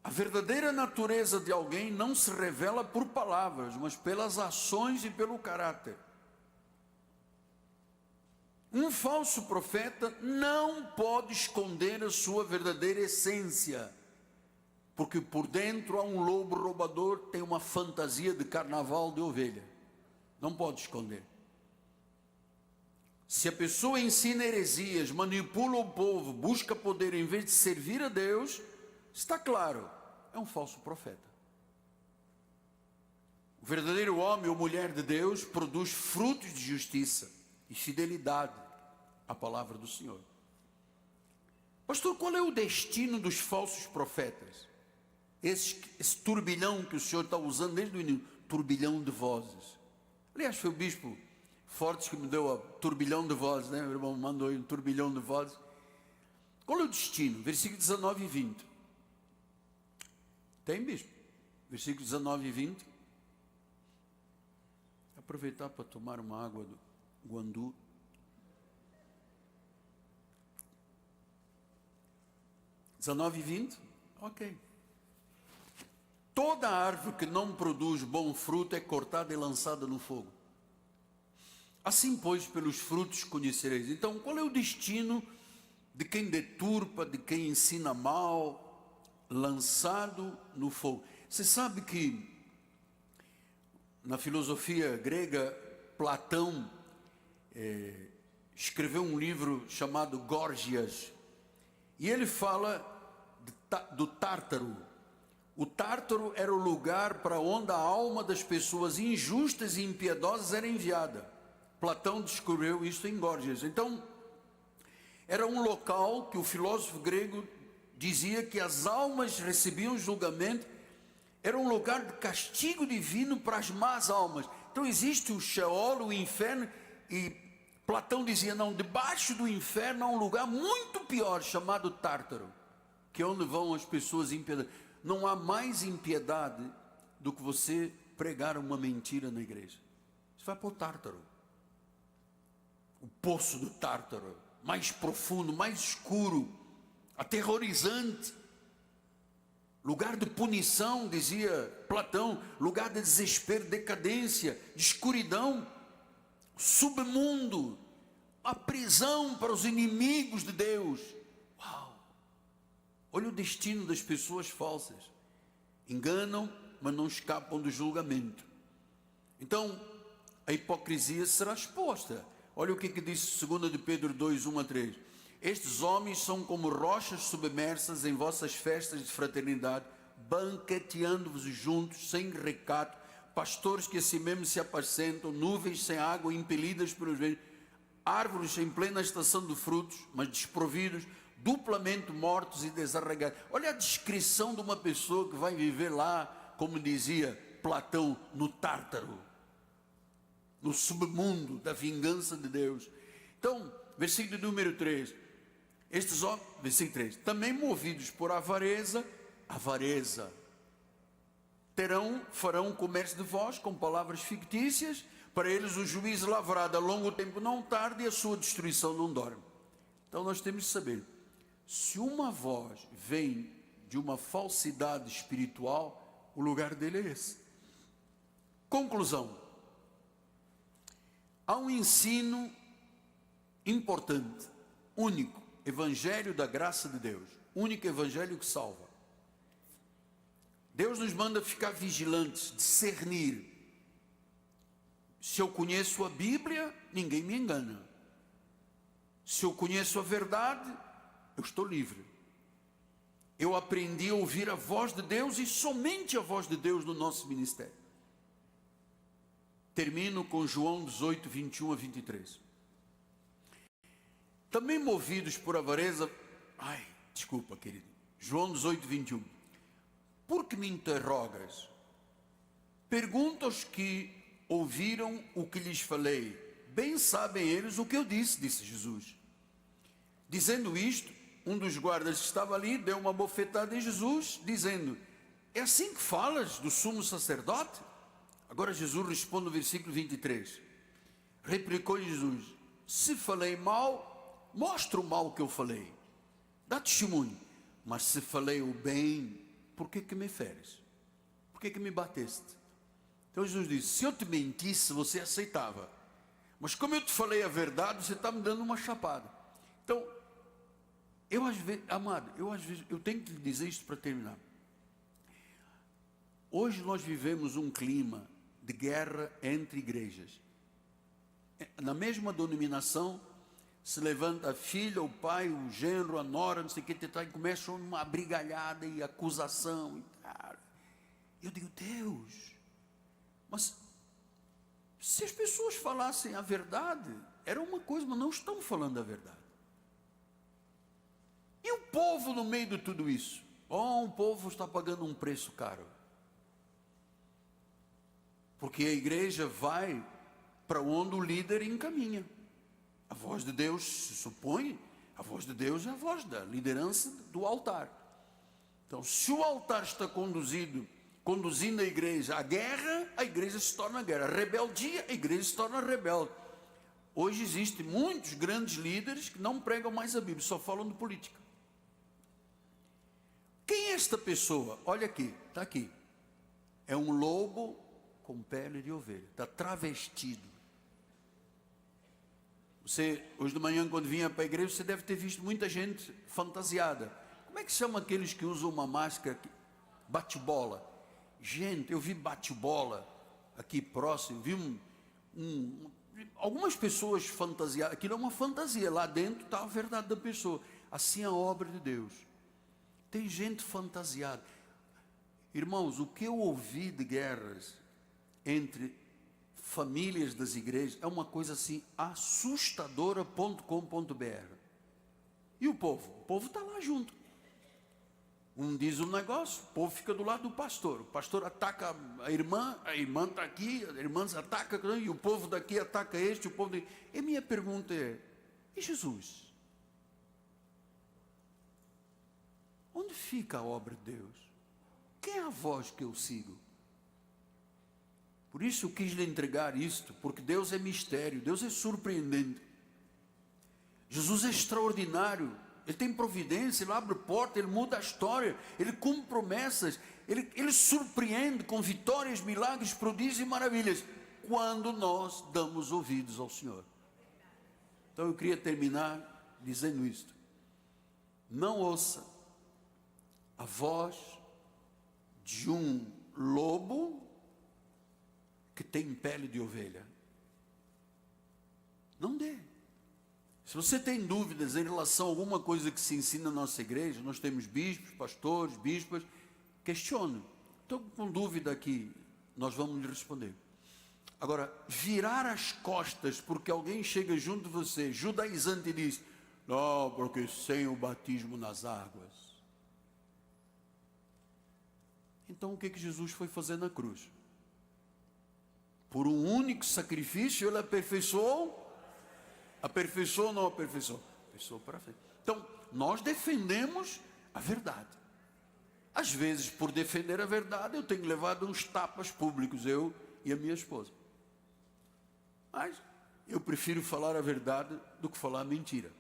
a verdadeira natureza de alguém não se revela por palavras, mas pelas ações e pelo caráter. Um falso profeta não pode esconder a sua verdadeira essência, porque por dentro há um lobo roubador, tem uma fantasia de carnaval de ovelha. Não pode esconder. Se a pessoa ensina heresias, manipula o povo, busca poder em vez de servir a Deus, está claro, é um falso profeta. O verdadeiro homem ou mulher de Deus produz frutos de justiça e fidelidade à palavra do Senhor. Pastor, qual é o destino dos falsos profetas? Esse turbilhão que o Senhor está usando desde o início, turbilhão de vozes. Aliás, foi o bispo Fortes que me deu a turbilhão de vozes, né? O irmão mandou aí um turbilhão de vozes. Qual é o destino? Versículo 19 e 20. Tem, bispo? versículos 19 e 20. Aproveitar para tomar uma água do Guandu. (19 e 20). Ok. Toda árvore que não produz bom fruto é cortada e lançada no fogo. Assim, pois, pelos frutos conhecereis. Então, qual é o destino de quem deturpa, de quem ensina mal? Lançado no fogo. Você sabe que na filosofia grega, Platão escreveu um livro chamado Górgias, e ele fala do Tártaro. O Tártaro era o lugar para onde a alma das pessoas injustas e impiedosas era enviada. Platão descobriu isso em Górgias. Então, era um local que o filósofo grego dizia que as almas recebiam julgamento, era um lugar de castigo divino para as más almas. Então existe o Sheol, o inferno, e Platão dizia, não, debaixo do inferno há um lugar muito pior, chamado Tártaro, que é onde vão as pessoas impiedosas. Não há mais impiedade do que você pregar uma mentira na igreja. Você vai para o Tártaro, o poço do Tártaro, mais profundo, mais escuro, aterrorizante, lugar de punição, dizia Platão, lugar de desespero, decadência, de escuridão, submundo, a prisão para os inimigos de Deus. Uau! Olha o destino das pessoas falsas. Enganam, mas não escapam do julgamento. Então, a hipocrisia será exposta. Olha o que diz 2 de Pedro 2, 1 a 3. Estes homens são como rochas submersas em vossas festas de fraternidade, banqueteando-vos juntos, sem recato, pastores que assim mesmo se apacentam, nuvens sem água, impelidas pelos ventos, árvores em plena estação de frutos, mas desprovidos, duplamente mortos e desarraigados. Olha a descrição de uma pessoa que vai viver lá, como dizia Platão, no Tártaro, no submundo da vingança de Deus. Então, versículo número 3. Estes homens, versículo 3, também movidos por avareza, farão comércio de vós com palavras fictícias, para eles o juízo lavrado a longo tempo não tarda e a sua destruição não dorme. Então nós temos que saber, se uma voz vem de uma falsidade espiritual, o lugar dele é esse. Conclusão. Há um ensino importante, único, evangelho da graça de Deus, único evangelho que salva. Deus nos manda ficar vigilantes, discernir. Se eu conheço a Bíblia, ninguém me engana. Se eu conheço a verdade, eu estou livre. Eu aprendi a ouvir a voz de Deus e somente a voz de Deus no nosso ministério. Termino com João 18, 21 a 23. Também movidos por avareza, desculpa querido, João 18, 21. Por que me interrogas? Pergunta aos que ouviram o que lhes falei. Bem sabem eles o que eu disse, disse Jesus. Dizendo isto, um dos guardas que estava ali deu uma bofetada em Jesus, dizendo, é assim que falas do sumo sacerdote? Agora Jesus responde no versículo 23. Replicou Jesus, se falei mal, mostra o mal que eu falei. Dá testemunho. Mas se falei o bem, por que me feres? Por que me bateste? Então Jesus disse, se eu te mentisse, você aceitava. Mas como eu te falei a verdade, você está me dando uma chapada. Então, eu às vezes, amado, eu tenho que lhe dizer isso para terminar. Hoje nós vivemos um clima de guerra entre igrejas. Na mesma denominação, se levanta a filha, o pai, o genro, a nora, não sei o que, e começa uma brigalhada e acusação. Eu digo, Deus, mas se as pessoas falassem a verdade, era uma coisa, mas não estão falando a verdade. E o povo no meio de tudo isso? O povo está pagando um preço caro. Porque a igreja vai para onde o líder encaminha. A voz de Deus se supõe, a voz de Deus é a voz da liderança do altar. Então, se o altar está conduzindo a igreja à guerra, a igreja se torna guerra. Rebeldia, a igreja se torna rebelde. Hoje existem muitos grandes líderes que não pregam mais a Bíblia, só falam de política. Quem é esta pessoa? Olha aqui, está aqui. É um lobo com pele de ovelha, está travestido. Você, hoje de manhã, quando vinha para a igreja, você deve ter visto muita gente fantasiada. Como é que chama aqueles que usam uma máscara? Bate-bola. Gente, eu vi bate-bola aqui próximo, vi algumas pessoas fantasiadas. Aquilo é uma fantasia, lá dentro está a verdade da pessoa. Assim é a obra de Deus. Tem gente fantasiada. Irmãos, o que eu ouvi de guerras entre famílias das igrejas é uma coisa assim assustadora.com.br. E o povo está lá junto. Um diz um negócio, o povo fica do lado do pastor. O pastor ataca a irmã está aqui, a irmã ataca, e o povo daqui ataca este, o povo daqui. E minha pergunta é: e Jesus? Onde fica a obra de Deus? Quem é a voz que eu sigo? Por isso eu quis lhe entregar isto, porque Deus é mistério, Deus é surpreendente. Jesus é extraordinário. Ele tem providência, Ele abre porta, Ele muda a história, Ele cumpre promessas, Ele surpreende com vitórias, milagres, prodígios e maravilhas, quando nós damos ouvidos ao Senhor. Então eu queria terminar dizendo isto: não ouça a voz de um lobo que tem pele de ovelha. Não dê. Se você tem dúvidas em relação a alguma coisa que se ensina na nossa igreja, nós temos bispos, pastores, bispas, questione. Estou com dúvida aqui, nós vamos lhe responder. Agora, virar as costas porque alguém chega junto de você, judaizante, e diz: não, porque sem o batismo nas águas. Então o que Jesus foi fazer na cruz? Por um único sacrifício Ele aperfeiçoou. Aperfeiçoou ou não aperfeiçoou? Aperfeiçoou para frente. Então, nós defendemos a verdade. Às vezes, por defender a verdade, eu tenho levado uns tapas públicos, eu e a minha esposa. Mas eu prefiro falar a verdade do que falar mentira.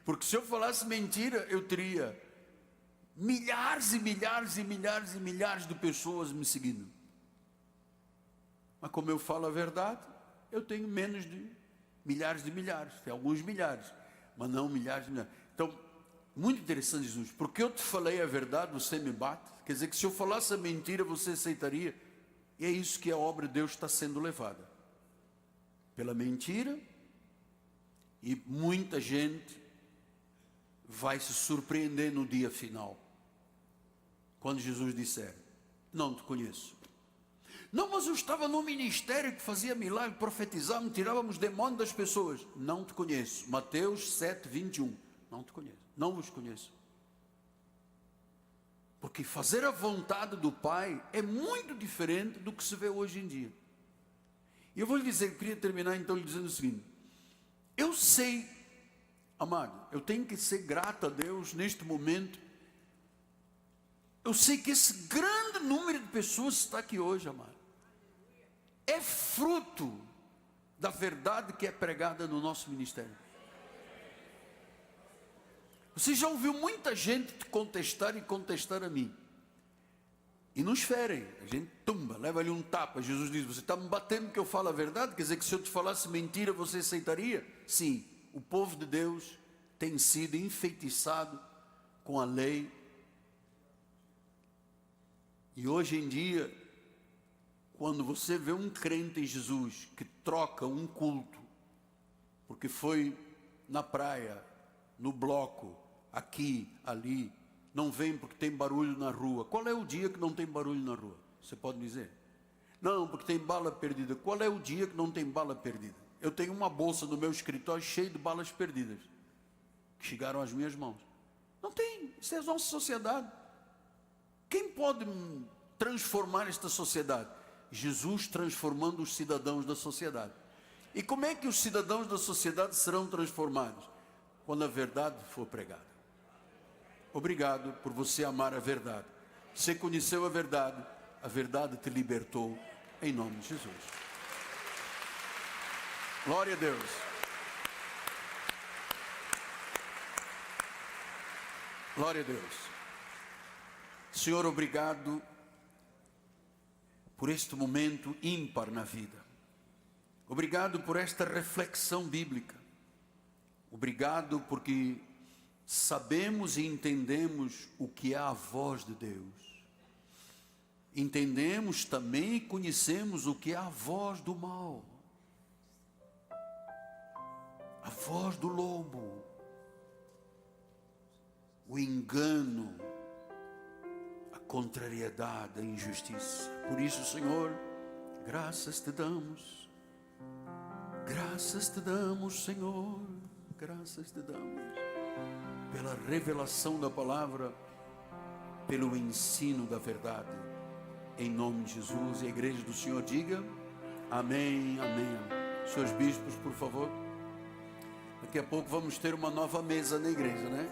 Porque se eu falasse mentira, eu teria milhares e milhares e milhares e milhares de pessoas me seguindo. Mas como eu falo a verdade, eu tenho menos de milhares, tem alguns milhares, mas não milhares de milhares. Então, muito interessante, Jesus, porque eu te falei a verdade, você me bate. Quer dizer que se eu falasse a mentira, você aceitaria. E é isso que a obra de Deus está sendo levada. Pela mentira, e muita gente vai se surpreender no dia final. Quando Jesus disser: não te conheço. Não, mas eu estava no ministério que fazia milagre, profetizávamos, tirávamos demônios das pessoas. Não te conheço. Mateus 7, 21. Não te conheço. Não vos conheço. Porque fazer a vontade do Pai é muito diferente do que se vê hoje em dia. E eu vou lhe dizer, eu queria terminar então lhe dizendo o seguinte: eu sei, amado, eu tenho que ser grato a Deus neste momento. Eu sei que esse grande número de pessoas que está aqui hoje, amado, é fruto da verdade que é pregada no nosso ministério. Você já ouviu muita gente te contestar e contestar a mim. E nos ferem, a gente tumba, leva-lhe um tapa. Jesus diz: você está me batendo porque eu falo a verdade? Quer dizer que se eu te falasse mentira, você aceitaria? Sim, o povo de Deus tem sido enfeitiçado com a lei. E hoje em dia, quando você vê um crente em Jesus que troca um culto, porque foi na praia, no bloco, aqui, ali, não vem porque tem barulho na rua. Qual é o dia que não tem barulho na rua? Você pode dizer? Não, porque tem bala perdida. Qual é o dia que não tem bala perdida? Eu tenho uma bolsa no meu escritório cheia de balas perdidas, que chegaram às minhas mãos. Não tem, isso é a nossa sociedade. Quem pode transformar esta sociedade? Jesus transformando os cidadãos da sociedade. E como é que os cidadãos da sociedade serão transformados? Quando a verdade for pregada. Obrigado por você amar a verdade. Você conheceu a verdade te libertou, em nome de Jesus. Glória a Deus. Glória a Deus. Senhor, obrigado por este momento ímpar na vida. Obrigado por esta reflexão bíblica. Obrigado porque sabemos e entendemos o que é a voz de Deus. Entendemos também e conhecemos o que é a voz do mal. A voz do lobo. O engano, a contrariedade, a injustiça. Por isso, Senhor, graças te damos. Graças te damos, Senhor. Graças te damos. Pela revelação da palavra, pelo ensino da verdade. Em nome de Jesus, e a igreja do Senhor diga amém, amém. Senhores bispos, por favor. Daqui a pouco vamos ter uma nova mesa na igreja, né?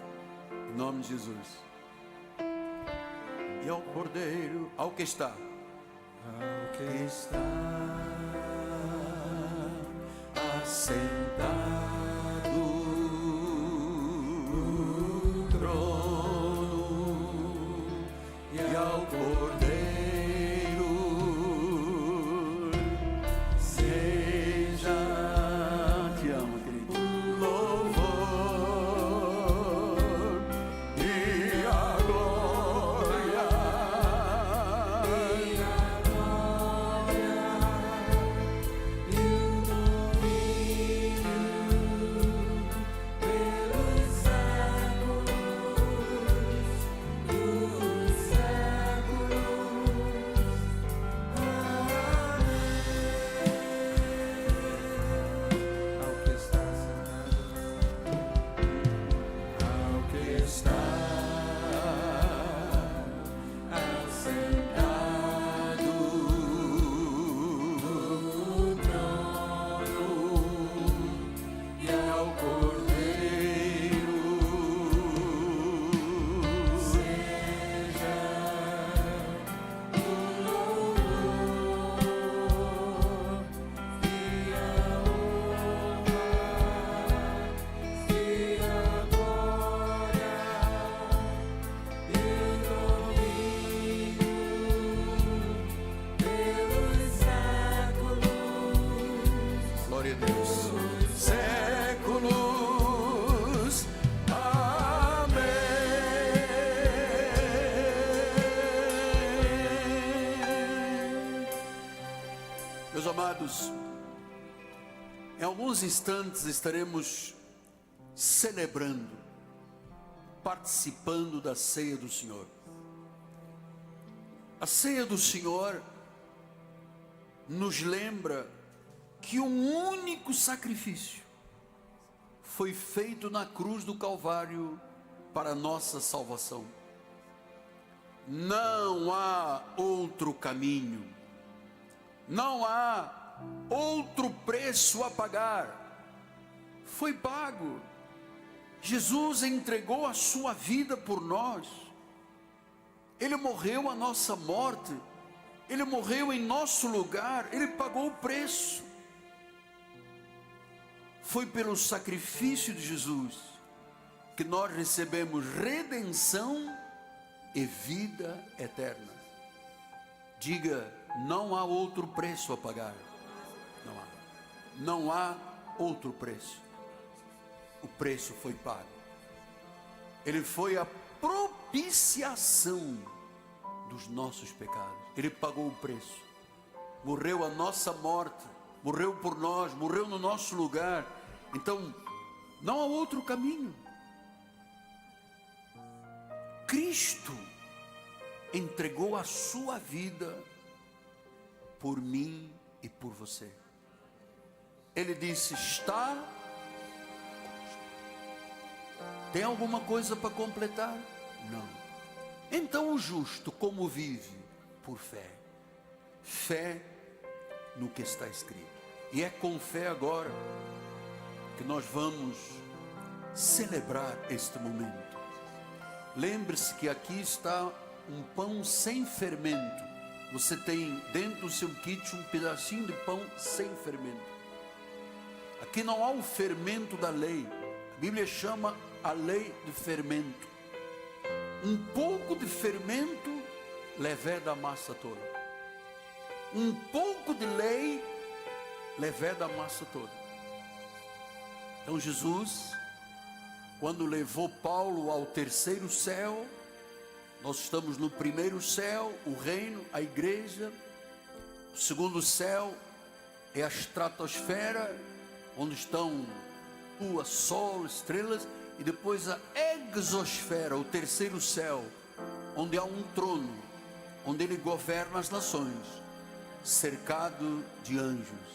Em nome de Jesus. E ao Cordeiro, ao que está assentado no trono, e ao Cordeiro seja, te amo, querido, louvor e a glória e o domínio pelos séculos dos séculos. Ao que está assentado no trono, e ao Cordeiro seja o louvor e a honra e a glória e o domínio pelos séculos. Glória a Deus. Séculos. Amém. Meus amados, em alguns instantes estaremos celebrando, participando da ceia do Senhor. A ceia do Senhor nos lembra que um único sacrifício foi feito na cruz do Calvário para a nossa salvação. Não há outro caminho, não há outro preço a pagar. Foi pago. Jesus entregou a sua vida por nós. Ele morreu a nossa morte. Ele morreu em nosso lugar. Ele pagou o preço. Foi pelo sacrifício de Jesus que nós recebemos redenção e vida eterna. Diga, não há outro preço a pagar. Não há. Não há outro preço. O preço foi pago. Ele foi a propiciação dos nossos pecados. Ele pagou o preço. Morreu a nossa morte. Morreu por nós. Morreu no nosso lugar. Então, não há outro caminho. Cristo entregou a sua vida por mim e por você. Ele disse, está. Tem alguma coisa para completar? Não. Então o justo como vive? Por fé. Fé no que está escrito. E é com fé agora que nós vamos celebrar este momento. Lembre-se que aqui está um pão sem fermento. Você tem dentro do seu kit um pedacinho de pão sem fermento. Aqui não há o fermento da lei. A Bíblia chama a lei de fermento. Um pouco de fermento leveda a massa toda. Um pouco de lei leveda a massa toda. Então Jesus, quando levou Paulo ao terceiro céu, nós estamos no primeiro céu, o reino, a igreja. O segundo céu é a estratosfera, onde estão lua, sol, estrelas. E depois a exosfera, o terceiro céu, onde há um trono, onde ele governa as nações, cercado de anjos.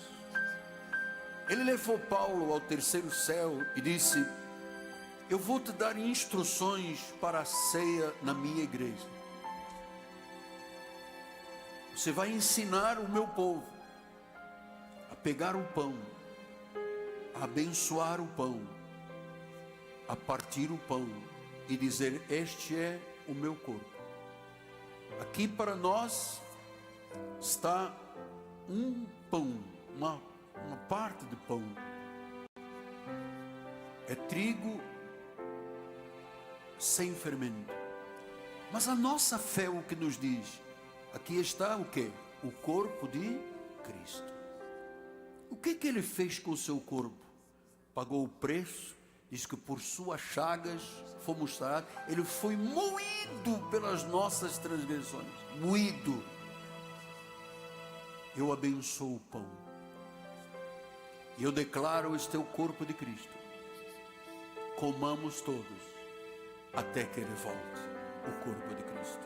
Ele levou Paulo ao terceiro céu e disse: eu vou te dar instruções para a ceia na minha igreja. Você vai ensinar o meu povo a pegar o pão, a abençoar o pão, a partir o pão e dizer: este é o meu corpo. Aqui para nós está um pão, uma parte de pão. É trigo sem fermento. Mas a nossa fé o que nos diz? Aqui está o quê? O corpo de Cristo. O que ele fez com o seu corpo? Pagou o preço. Diz que por suas chagas fomos sarados. Ele foi moído pelas nossas transgressões. Moído. Eu abençoo o pão. E eu declaro: este é o corpo de Cristo. Comamos todos, até que ele volte, o corpo de Cristo.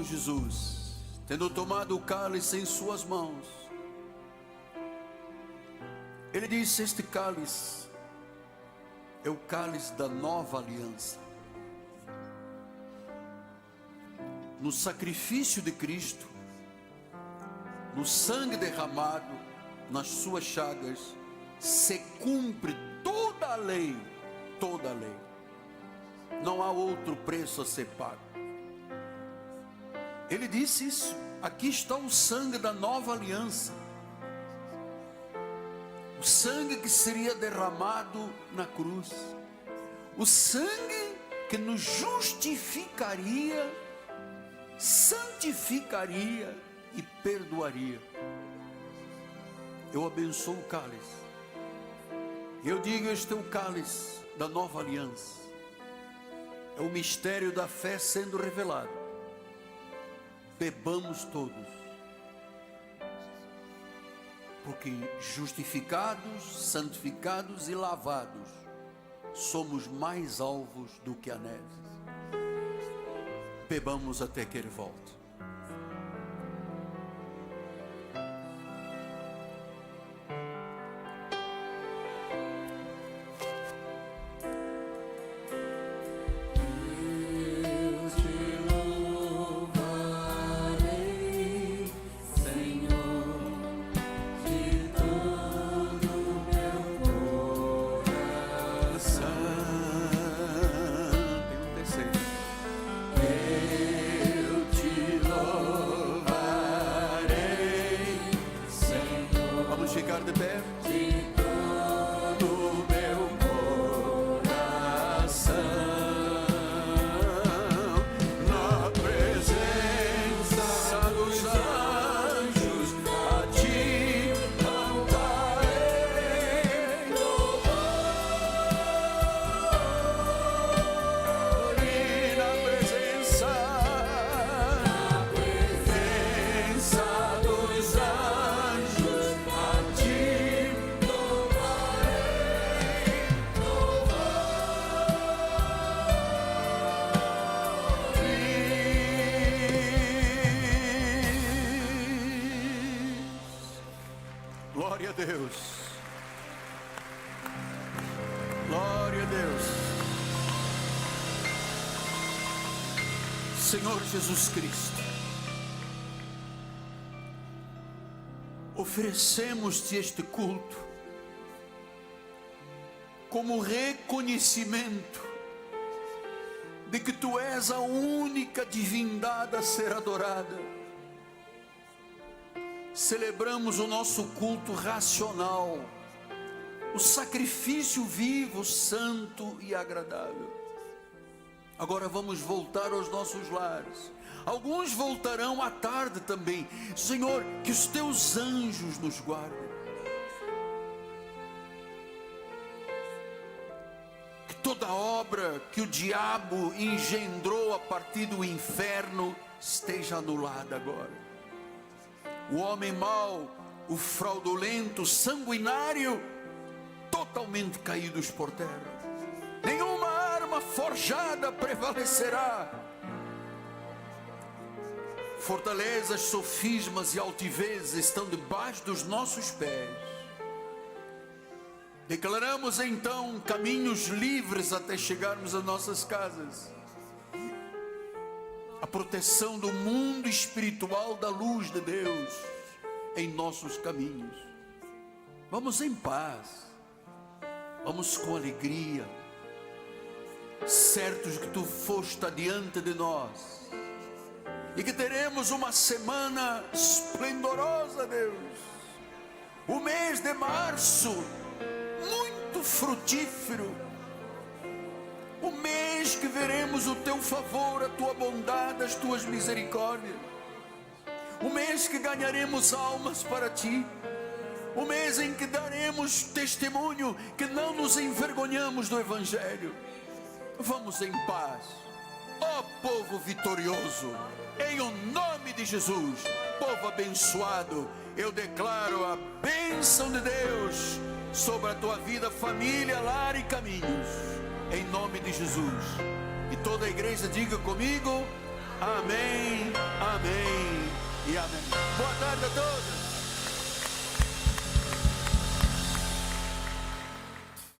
Jesus, tendo tomado o cálice em suas mãos, ele disse: este cálice é o cálice da nova aliança. No sacrifício de Cristo, no sangue derramado, nas suas chagas, se cumpre toda a lei, toda a lei. Não há outro preço a ser pago. Ele disse isso: aqui está o sangue da nova aliança. O sangue que seria derramado na cruz. O sangue que nos justificaria, santificaria e perdoaria. Eu abençoo o cálice. Eu digo: este é o cálice da nova aliança. É o mistério da fé sendo revelado. Bebamos todos, porque justificados, santificados e lavados, somos mais alvos do que a neve. Bebamos até que ele volte. Senhor, de Glória a Deus. Glória a Deus. Senhor Jesus Cristo, oferecemos-te este culto como reconhecimento de que tu és a única divindade a ser adorada. Celebramos o nosso culto racional, o sacrifício vivo, santo e agradável. Agora vamos voltar aos nossos lares. Alguns voltarão à tarde também. Senhor, que os teus anjos nos guardem. Que toda obra que o diabo engendrou a partir do inferno esteja anulada agora. O homem mau, o fraudulento, o sanguinário, totalmente caídos por terra. Nenhuma arma forjada prevalecerá. Fortalezas, sofismas e altivezes estão debaixo dos nossos pés. Declaramos então caminhos livres até chegarmos às nossas casas. A proteção do mundo espiritual da luz de Deus em nossos caminhos. Vamos em paz, vamos com alegria, certos que tu foste adiante de nós e que teremos uma semana esplendorosa, Deus. O mês de março, muito frutífero. O mês que veremos o teu favor, a tua bondade, as tuas misericórdias. O mês que ganharemos almas para ti. O mês em que daremos testemunho que não nos envergonhamos do Evangelho. Vamos em paz, ó povo vitorioso, em o nome de Jesus. Povo abençoado, eu declaro a bênção de Deus sobre a tua vida, família, lar e caminhos. Em nome de Jesus. E toda a igreja diga comigo: amém, amém e amém. Boa tarde a todos.